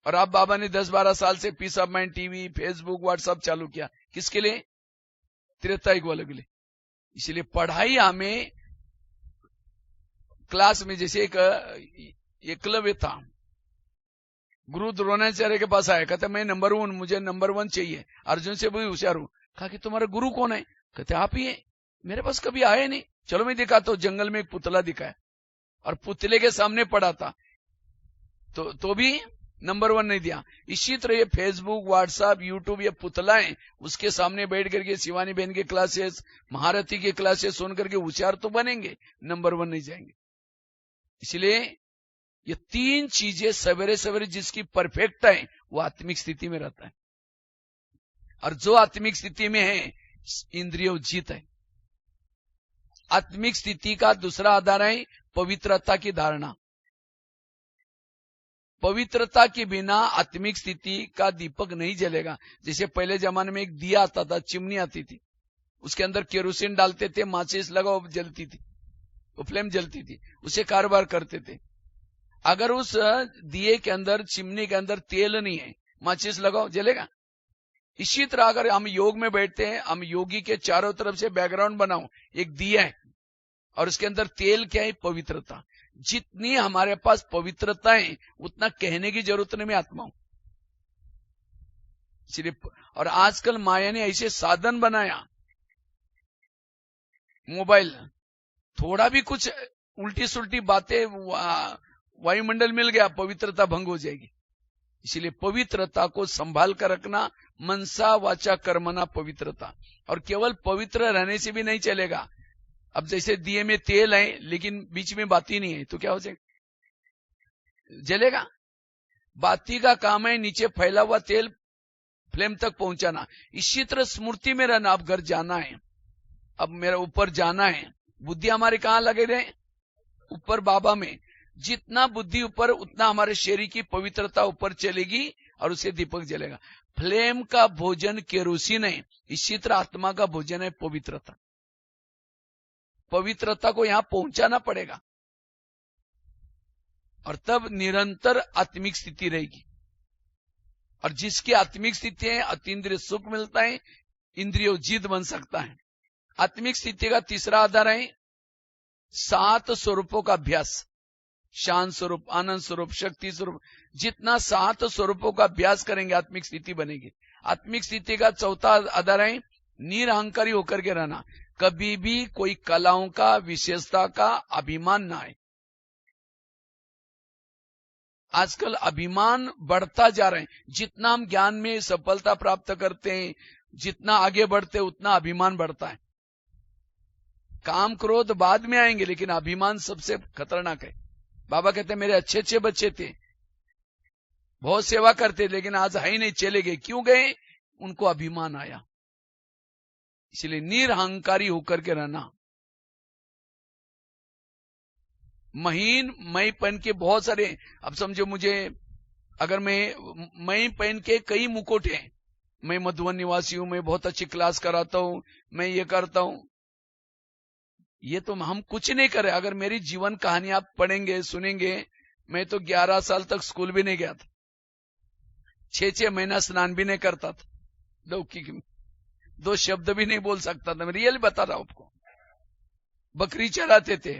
B: और अब बाबा ने 10-12 साल से peace of mind TV, Facebook, WhatsApp चालू किया। किसके लिए? त्रेतायुग वालों के लिए। इसलिए पढ़ाई हमें क्लास में, जैसे एक एकलव्य था, गुरु द्रोणाचार्य के पास आया, कहते मैं नंबर 1, मुझे नंबर 1 चाहिए, अर्जुन से भी होशियार हूं। कहा कि तुम्हारा गुरु कौन है? कहते आप ही है। मेरे पास कभी आए नहीं, चलो मैं दिखाता हूं। जंगल में एक पुतला दिखाया और पुतले के सामने पड़ा था, तो भी नंबर 1 नहीं दिया। इसी तरह ये फेसबुक, व्हाट्सएप, यूट्यूब, ये पुतला है, उसके सामने बैठ करके शिवानी बहन के क्लासेस, महारथी के क्लासेस सुन करके होशियार तो बनेंगे, नंबर 1 नहीं जाएंगे। इसलिए ये 3 चीजें सवेरे सवेरे जिसकी परफेक्ट है वो आत्मिक स्थिति में रहता है। और जो आत्मिक स्थिति में है इंद्रियों जीत है। आत्मिक स्थिति का दूसरा आधार है पवित्रता की धारणा। पवित्रता के बिना आत्मिक स्थिति का दीपक नहीं जलेगा। जैसे पहले जमाने में एक दिया आता था, चिमनी आती थी, उसके अंदर केरोसिन डालते थे, माचिस लगाओ, जलती थी, वो फ्लेम जलती थी, उसे कारोबार करते थे। अगर उस दिए के अंदर, चिमनी के अंदर तेल नहीं है, माचिस लगाओ, जलेगा? इसी तरह अगर हम योग में बैठते हैं, हम योगी के चारों तरफ से बैकग्राउंड बनाओ, एक दिया है और उसके अंदर तेल क्या है? पवित्रता। जितनी हमारे पास पवित्रता है उतना कहने की जरूरत नहीं, मैं आत्मा हूं। सिर्फ, और आजकल माया ने ऐसे साधन बनाया, मोबाइल, थोड़ा भी कुछ उल्टी सुल्टी बातें, वायुमंडल मिल गया, पवित्रता भंग हो जाएगी। इसलिए पवित्रता को संभाल कर रखना, मनसा वाचा कर्मना पवित्रता। और केवल पवित्र रहने से भी नहीं चलेगा। अब जैसे दिए में तेल है लेकिन बीच में बाती नहीं है, तो क्या हो जाएगा? जलेगा? बाती का काम है नीचे फैला हुआ तेल फ्लेम तक पहुंचाना। इसी तरह स्मृति में रहना। अब घर जाना है, अब मेरा ऊपर जाना है, बुद्धि हमारे कहां लगे रहे? ऊपर बाबा में। जितना बुद्धि ऊपर उतना हमारे शरीर की पवित्रता ऊपर चलेगी और उसे दीपक जलेगा। फ्लेम का भोजन केरोसिन है, इसी तरह आत्मा का भोजन है पवित्रता। पवित्रता को यहां पहुंचाना पड़ेगा और तब निरंतर आत्मिक स्थिति रहेगी। और जिसकी आत्मिक स्थिति है, अतीन्द्रिय सुख मिलता है, इंद्रियों जीत बन सकता है। आत्मिक स्थिति का तीसरा आधार है 7 स्वरूपों का अभ्यास। शांत स्वरूप, आनंद स्वरूप, शक्ति स्वरूप। जितना 7 स्वरूपों का अभ्यास करेंगे आत्मिक स्थिति बनेगी। आत्मिक स्थिति का चौथा आधार है निरहंकारी होकर के रहना। कभी भी कोई कलाओं का, विशेषता का अभिमान ना आए। आजकल अभिमान बढ़ता जा रहा है। जितना हम ज्ञान में सफलता प्राप्त करते हैं, जितना आगे बढ़ते हैं, उतना अभिमान बढ़ता है। काम क्रोध बाद में आएंगे लेकिन अभिमान सबसे खतरनाक है। बाबा कहते हैं मेरे अच्छे अच्छे बच्चे थे, बहुत सेवा करते, लेकिन आज है ही नहीं, चले गए। क्यों गए? उनको अभिमान आया। इसलिए निरहंकारी होकर के रहना। महीन मैं पहन के बहुत सारे, अब समझो मुझे, अगर मैं पहन के कई मुकुट हैं, मैं मधुबन निवासी हूं, मैं बहुत अच्छी क्लास कराता हूं, मैं ये करता हूं। ये तो हम कुछ नहीं करे। अगर मेरी जीवन कहानी आप पढ़ेंगे सुनेंगे, मैं तो 11 साल तक स्कूल भी नहीं गया था, 6 महीना स्नान भी नहीं करता था, दो शब्द भी नहीं बोल सकता था। मैं रियल बता रहा हूं आपको। बकरी चराते थे,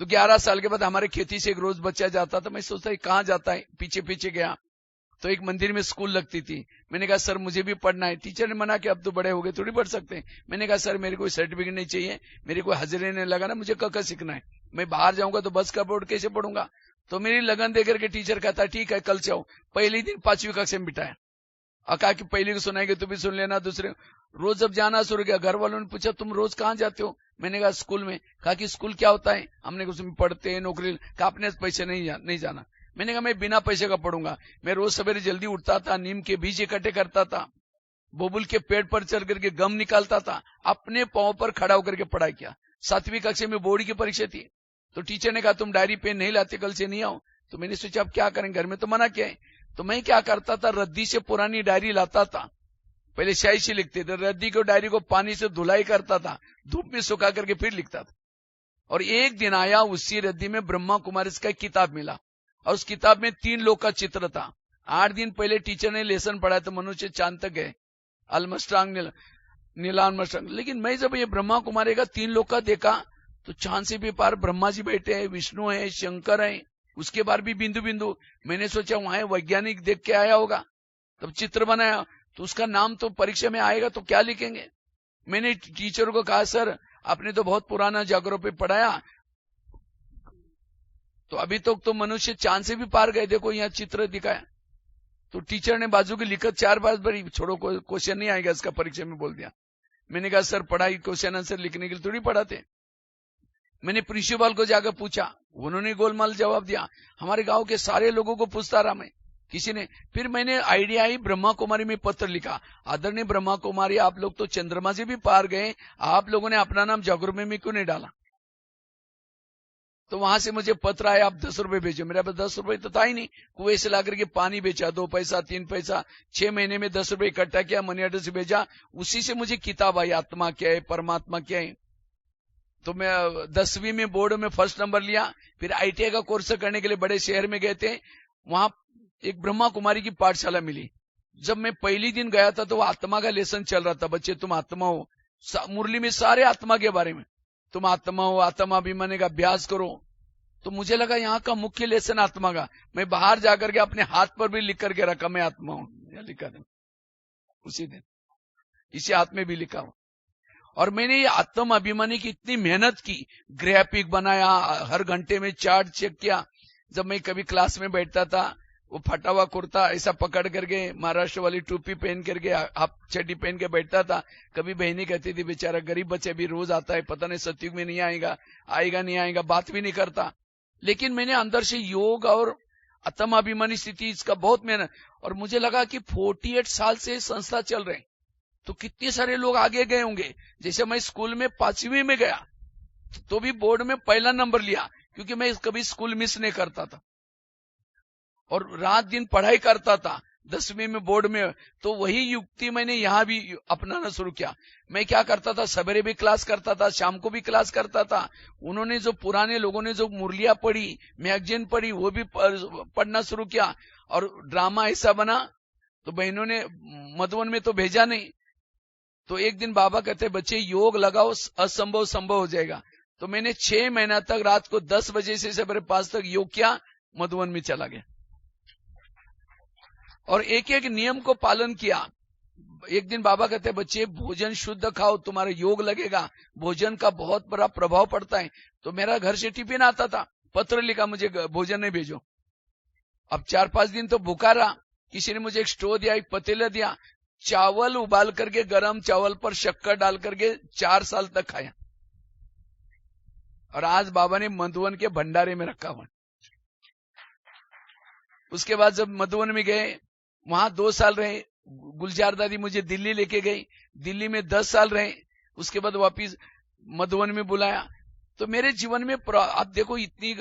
B: तो 11 साल के बाद हमारे खेती से एक रोज बच्चा जाता था। मैं सोचता कहां जाता है, पीछे पीछे गया तो एक मंदिर में स्कूल लगती थी। मैंने कहा सर मुझे भी पढ़ना है। टीचर ने मना किया, अब तो बड़े हो गए, थोड़ी पढ़ सकते हैं। मैंने कहा सर मेरे कोई सर्टिफिकेट नहीं चाहिए, मेरे कोई हाजिरी नहीं लगाना, मुझे क सीखना है। मैं बाहर जाऊंगा तो बस का बोर्ड कैसे पढ़ूंगा। तो मेरी लगन देकर के टीचर कहता ठीक है कल से आओ। पहले दिन 5वीं कक्षा में बिठाया और कहा कि पहले को सुनाएंगे तो भी सुन लेना, दूसरे रोज जब जाना शुरू किया, घर वालों ने पूछा तुम रोज कहाँ जाते हो। मैंने कहा स्कूल में। कहा कि स्कूल क्या होता है। हमने उसमें पढ़ते हैं, नौकरी। कहा अपने पैसे नहीं जाना। मैंने कहा मैं बिना पैसे का पढ़ूंगा। मैं रोज सवेरे जल्दी उठता था, नीम के बीज इकट्ठे करता था, बबुल के पेड़ पर चढ़ करके गम निकालता था, अपने पांव पर खड़ा होकर के पढ़ाई किया। 7वीं कक्षा में बोर्ड की परीक्षा थी, तो टीचर ने कहा तुम डायरी पेन नहीं लाते, कल से नहीं आओ। तो मैंने सोचा अब क्या करें, घर में तो मना किया है। तो मैं क्या करता था, रद्दी से पुरानी डायरी लाता था, पहले स्याही से लिखते थे, रद्दी को डायरी को पानी से धुलाई करता था, धूप में सुखा करके फिर लिखता था। और एक दिन आया, उसी रद्दी में ब्रह्मा कुमारी का एक किताब मिला और उस किताब में 3 लोग का चित्र था। 8 दिन पहले टीचर ने लेसन पढ़ाया तो मनुष्य चांद तक गए, आर्मस्ट्रांग, नील आर्मस्ट्रांग। लेकिन मैं जब ये ब्रह्मा कुमारी का 3 लोग का देखा तो चांद से भी पार ब्रह्मा जी बैठे हैं, विष्णु है, शंकर है, उसके बार भी बिंदु बिंदु। मैंने सोचा वहां वैज्ञानिक देख के आया होगा, तब चित्र बनाया। तो उसका नाम तो परीक्षा में आएगा तो क्या लिखेंगे। मैंने टीचर को कहा सर आपने तो बहुत पुराना ज्योग्राफी पढ़ाया, तो अभी तक तो मनुष्य चांद से भी पार गए, देखो यहाँ चित्र दिखाया। तो टीचर ने बाजू की लिखत 4 बार बड़ी, छोड़ो क्वेश्चन नहीं आएगा इसका परीक्षा में, बोल दिया। मैंने कहा सर पढ़ाई क्वेश्चन आंसर लिखने के लिए थोड़ी पढ़ाते। मैंने प्रिंसिपल को जाकर पूछा, उन्होंने गोलमाल जवाब दिया। हमारे गांव के सारे लोगों को पूछता रहा मैं, किसी ने। फिर मैंने आइडिया आई, ब्रह्मा कुमारी में पत्र लिखा, आदरणीय ब्रह्मा कुमारी आप लोग तो चंद्रमा से भी पार गए, आप लोगों ने अपना नाम ज्योग्राफी में क्यों नहीं डाला। तो वहां से मुझे पत्र आया, आप 10 रुपए भेजो। मेरे पास 10 रुपए तो था ही नहीं। कुएं से लाकर के पानी बेचा, 2 पैसा 3 पैसा, 6 महीने में 10 रुपए इकट्ठा किया, मनी ऑर्डर से भेजा। उसी से मुझे किताब आई, आत्मा क्या है, परमात्मा क्या है। तो मैं 10वीं में बोर्ड में फर्स्ट नंबर लिया। फिर ITI का कोर्स करने के लिए बड़े शहर में गए थे, वहां एक ब्रह्मा कुमारी की पाठशाला मिली। जब मैं पहली दिन गया था तो वो आत्मा का लेसन चल रहा था, बच्चे तुम आत्मा हो, मुरली में सारे आत्मा के बारे में, तुम आत्मा हो, आत्माभिमानी का अभ्यास करो। तो मुझे लगा यहाँ का मुख्य लेसन आत्मा का। मैं बाहर जाकर के अपने हाथ पर भी लिख करके रखा, मैं आत्मा हूं, लिखा था उसी दिन, इसी हाथ में भी लिखा हूं। और मैंने ये आत्म अभिमानी की इतनी मेहनत की, ग्राफिक बनाया, हर घंटे में चार्ट चेक किया। जब मैं कभी क्लास में बैठता था, वो फटा हुआ कुर्ता ऐसा पकड़ करके, महाराष्ट्र वाली टोपी पहन करके, हाफ चड्डी पहन के बैठता था। कभी बहनी कहती थी बेचारा गरीब बच्चे भी रोज आता है, पता नहीं सतयुग में नहीं आएगा, आएगा नहीं आएगा, बात भी नहीं करता। लेकिन मैंने अंदर से योग और आत्माभिमानी स्थिति, इसका बहुत मेहनत। और मुझे लगा कि 48 साल से संस्था चल रहे, तो कितने सारे लोग आगे गए होंगे। जैसे मैं स्कूल में 5वीं में गया तो भी बोर्ड में पहला नंबर लिया, क्योंकि मैं कभी स्कूल मिस नहीं करता था और रात दिन पढ़ाई करता था। 10वीं में बोर्ड में, तो वही युक्ति मैंने यहां भी अपनाना शुरू किया। मैं क्या करता था, सवेरे भी क्लास करता था, शाम को भी क्लास करता था। उन्होंने जो पुराने लोगों ने जो मुरलियां पढ़ी, मैगजीन पढ़ी, वो भी पढ़ना शुरू किया। और ड्रामा ऐसा बना, तो बहनों ने मधुबन में तो भेजा नहीं। तो एक दिन बाबा कहते बच्चे योग लगाओ, असंभव संभव हो जाएगा। तो मैंने 6 महीना तक रात को 10 बजे से सवेरे 5 तक योग किया, मधुबन में चला गया और एक एक नियम को पालन किया। एक दिन बाबा कहते बच्चे भोजन शुद्ध खाओ, तुम्हारा योग लगेगा, भोजन का बहुत बड़ा प्रभाव पड़ता है। तो मेरा घर से टिफिन आता था, पत्र लिखा मुझे भोजन नहीं भेजो। अब 4-5 दिन तो भूखा रहा। किसी ने मुझे एक स्टोव दिया, एक पतीला दिया, चावल उबाल करके, गरम चावल पर शक्कर डाल करके 4 साल तक खाया। और आज बाबा ने मधुबन के भंडारे में रखा हुआ। उसके बाद जब मधुबन में गए, वहां 2 साल रहे। गुलजार दादी मुझे दिल्ली लेके गई, दिल्ली में 10 साल रहे। उसके बाद वापिस मधुबन में बुलाया। तो मेरे जीवन में आप देखो इतनी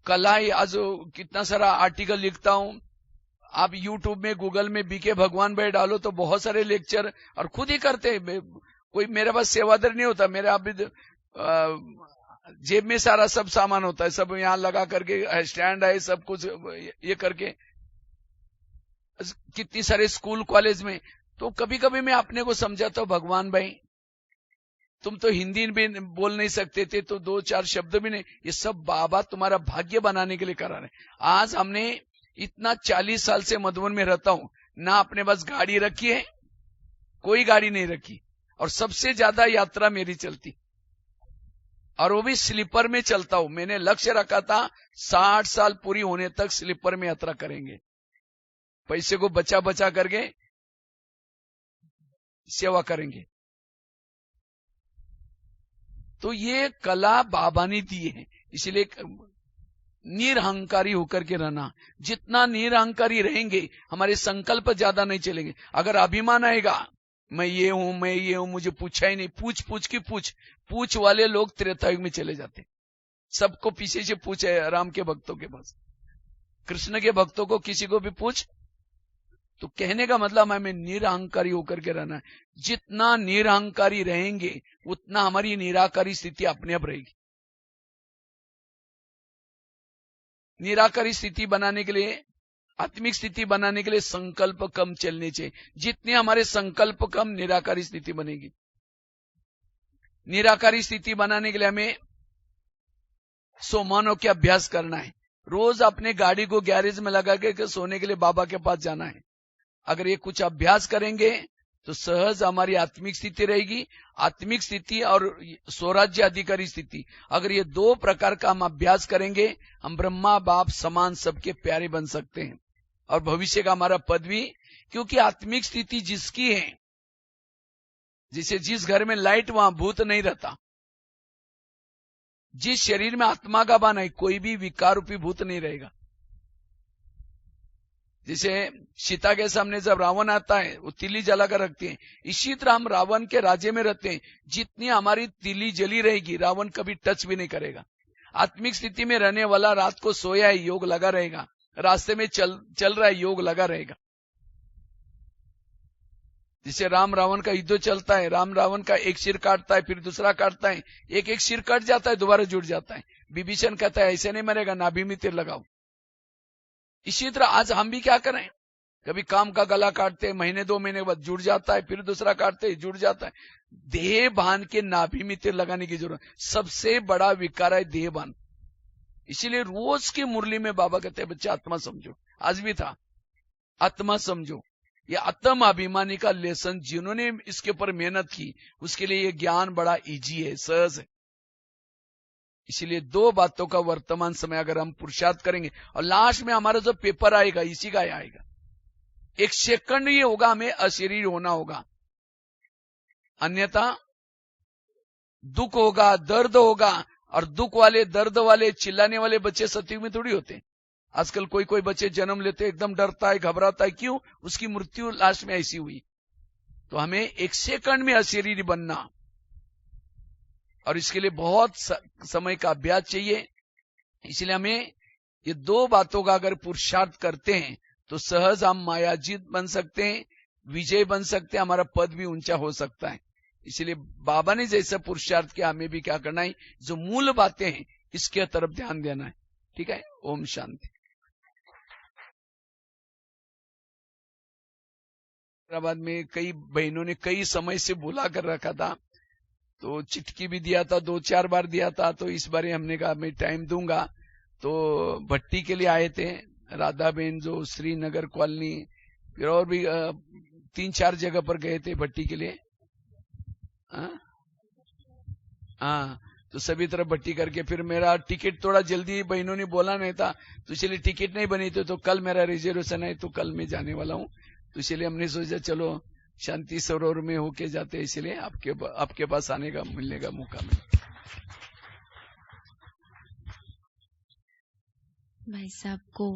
B: कला है, आज कितना सारा आर्टिकल लिखता हूं, आप YouTube में, गूगल में बीके भगवान भाई डालो तो बहुत सारे लेक्चर, और खुद ही करते हैं। कोई मेरे पास सेवादार नहीं होता, मेरे आप जेब में सारा सब सामान होता है, सब यहाँ लगा करके, स्टैंड है, सब कुछ ये करके, कितनी सारे स्कूल कॉलेज में। तो कभी कभी मैं अपने को समझाता हूँ, भगवान भाई तुम तो हिंदी भी बोल नहीं सकते थे, तो 2-4 शब्द भी नहीं, ये सब बाबा तुम्हारा भाग्य बनाने के लिए करा रहे। आज हमने इतना 40 साल से मधुबन में रहता हूं, ना अपने पास गाड़ी रखी है, कोई गाड़ी नहीं रखी, और सबसे ज्यादा यात्रा मेरी चलती, और वो भी स्लीपर में चलता हूं। मैंने लक्ष्य रखा था 60 साल पूरी होने तक स्लीपर में यात्रा करेंगे, पैसे को बचा बचा करके सेवा करेंगे। तो ये कला बाबा ने दी है, इसलिए निरहंकारी होकर के रहना। जितना निरहंकारी रहेंगे, हमारे संकल्प ज्यादा नहीं चलेंगे। अगर अभिमान आएगा, मैं ये हूं, मैं ये हूं, मुझे पूछा ही नहीं, पूछ पूछ की पूछ वाले लोग त्रेतायुग में चले जाते। सबको पीछे से पूछे, राम के भक्तों के पास, कृष्ण के भक्तों को किसी को भी पूछ। तो कहने का मतलब हमें निरहंकारी होकर के रहना है। जितना निरहंकारी रहेंगे, उतना हमारी निराकारी स्थिति अपने आप रहेगी। निराकारी स्थिति बनाने के लिए, आत्मिक स्थिति बनाने के लिए संकल्प कम चलने चाहिए। जितने हमारे संकल्प कम, निराकारी स्थिति बनेगी। निराकारी स्थिति बनाने के लिए हमें सोमानों के अभ्यास करना है। रोज अपने गाड़ी को गैरेज में लगा के सोने के लिए बाबा के पास जाना है। अगर ये कुछ अभ्यास करेंगे तो सहज हमारी आत्मिक स्थिति रहेगी। आत्मिक स्थिति और स्वराज्य अधिकारी स्थिति, अगर ये 2 प्रकार का हम अभ्यास करेंगे, हम ब्रह्मा बाप समान सबके प्यारे बन सकते हैं, और भविष्य का हमारा पद भी। क्योंकि आत्मिक स्थिति जिसकी है, जिसे जिस घर में लाइट, वहां भूत नहीं रहता। जिस शरीर में आत्मा का बन है, कोई भी विकार रूपी भूत नहीं रहेगा। जैसे सीता के सामने जब रावण आता है, वो तिली जला कर रखते हैं, इसी तरह हम रावण के राज्य में रहते हैं। जितनी हमारी तिली जली रहेगी, रावण कभी टच भी नहीं करेगा। आत्मिक स्थिति में रहने वाला रात को सोया है, योग लगा रहेगा, रास्ते में चल रहा है, योग लगा रहेगा। जिसे राम रावण का युद्ध चलता है, राम रावण का एक सिर काटता है, फिर दूसरा काटता है, एक एक सिर कट जाता है, दोबारा जुड़ जाता है। विभीषण कहता है ऐसे नहीं मरेगा, नाभि में तीर लगाओ। इसी तरह आज हम भी क्या करें, कभी काम का गला काटते हैं, महीने 2 महीने बाद जुड़ जाता है, फिर दूसरा काटते हैं, जुड़ जाता है। देह भान के नाभि में तीर लगाने की जरूरत। सबसे बड़ा विकार है देह भान। इसीलिए रोज की मुरली में बाबा कहते हैं, बच्चे आत्मा समझो। आज भी था, आत्मा समझो। ये आत्म अभिमानी का लेसन, जिन्होंने इसके ऊपर मेहनत की, उसके लिए ये ज्ञान बड़ा इजी है, सहज है। इसीलिए 2 बातों का वर्तमान समय अगर हम पुरुषार्थ करेंगे, और लास्ट में हमारा जो पेपर आएगा, इसी का आएगा। 1 सेकंड ये होगा, हमें अशरीर होना होगा, अन्यथा दुख होगा, दर्द होगा। और दुख वाले, दर्द वाले, चिल्लाने वाले बच्चे सतयुग में थोड़ी होते हैं। आजकल कोई कोई बच्चे जन्म लेते एकदम डरता है, घबराता है, क्यों? उसकी मृत्यु लास्ट में ऐसी हुई। तो हमें 1 सेकंड में अशरीरी बनना, और इसके लिए बहुत समय का अभ्यास चाहिए। इसलिए हमें ये 2 बातों का अगर पुरुषार्थ करते हैं, तो सहज हम मायाजीत बन सकते हैं, विजय बन सकते हैं, हमारा पद भी ऊंचा हो सकता है। इसलिए बाबा ने जैसा पुरुषार्थ किया, हमें भी क्या करना है, जो मूल बातें हैं इसके तरफ ध्यान देना है। ठीक है, ओम शांति। हैदराबाद में कई बहनों ने कई समय से बुला कर रखा था, तो चिट्ठी भी दिया था, 2-4 बार दिया था। तो इस बार हमने कहा मैं टाइम दूंगा। तो भट्टी के लिए आए थे राधा बहन, जो श्रीनगर कॉलोनी, फिर और भी 3-4 जगह पर गए थे भट्टी के लिए। हाँ, तो सभी तरफ भट्टी करके फिर मेरा टिकट थोड़ा जल्दी बहनों ने बोला नहीं था, तो इसलिए टिकट नहीं बनी थी। तो कल मेरा रिजर्वेशन है, तो कल मैं जाने वाला हूँ। तो इसलिए हमने सोचा चलो शांति सरोवर में होके जाते, इसलिए आपके पास आने का, मिलने का मौका मिला।
A: भाई साहब को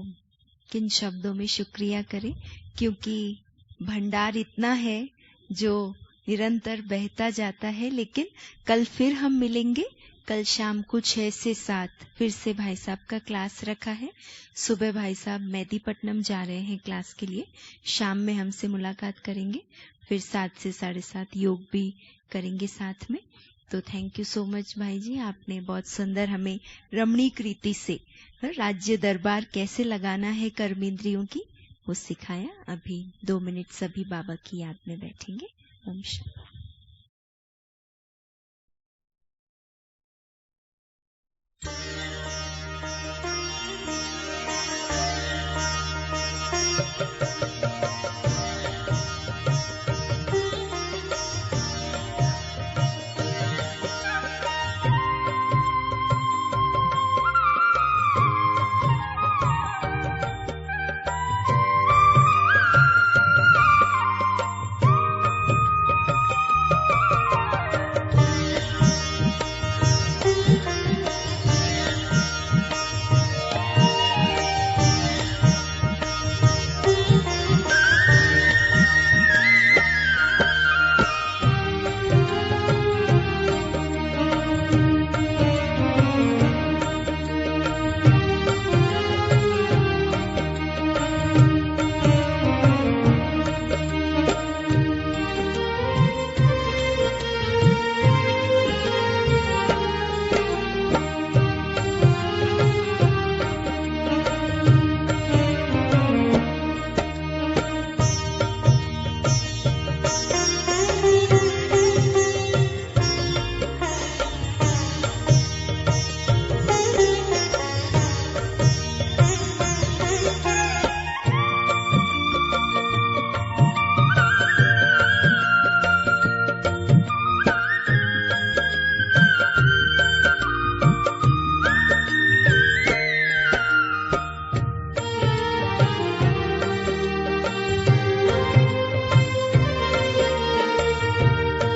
A: किन शब्दों में शुक्रिया करें, क्योंकि भंडार इतना है जो निरंतर बहता जाता है। लेकिन कल फिर हम मिलेंगे कल शाम को 6 से 7 फिर से भाई साहब का क्लास रखा है। सुबह भाई साहब मेहदीपट्टनम जा रहे हैं क्लास के लिए, शाम में हमसे मुलाकात करेंगे, फिर 7 से 7:30 योग भी करेंगे साथ में। तो थैंक यू सो मच भाई जी, आपने बहुत सुंदर हमें रमणीक रीति से राज्य दरबार कैसे लगाना है कर्मेंद्रियों की वो सिखाया। अभी 2 मिनट सभी बाबा की याद में बैठेंगे। ओम शांति।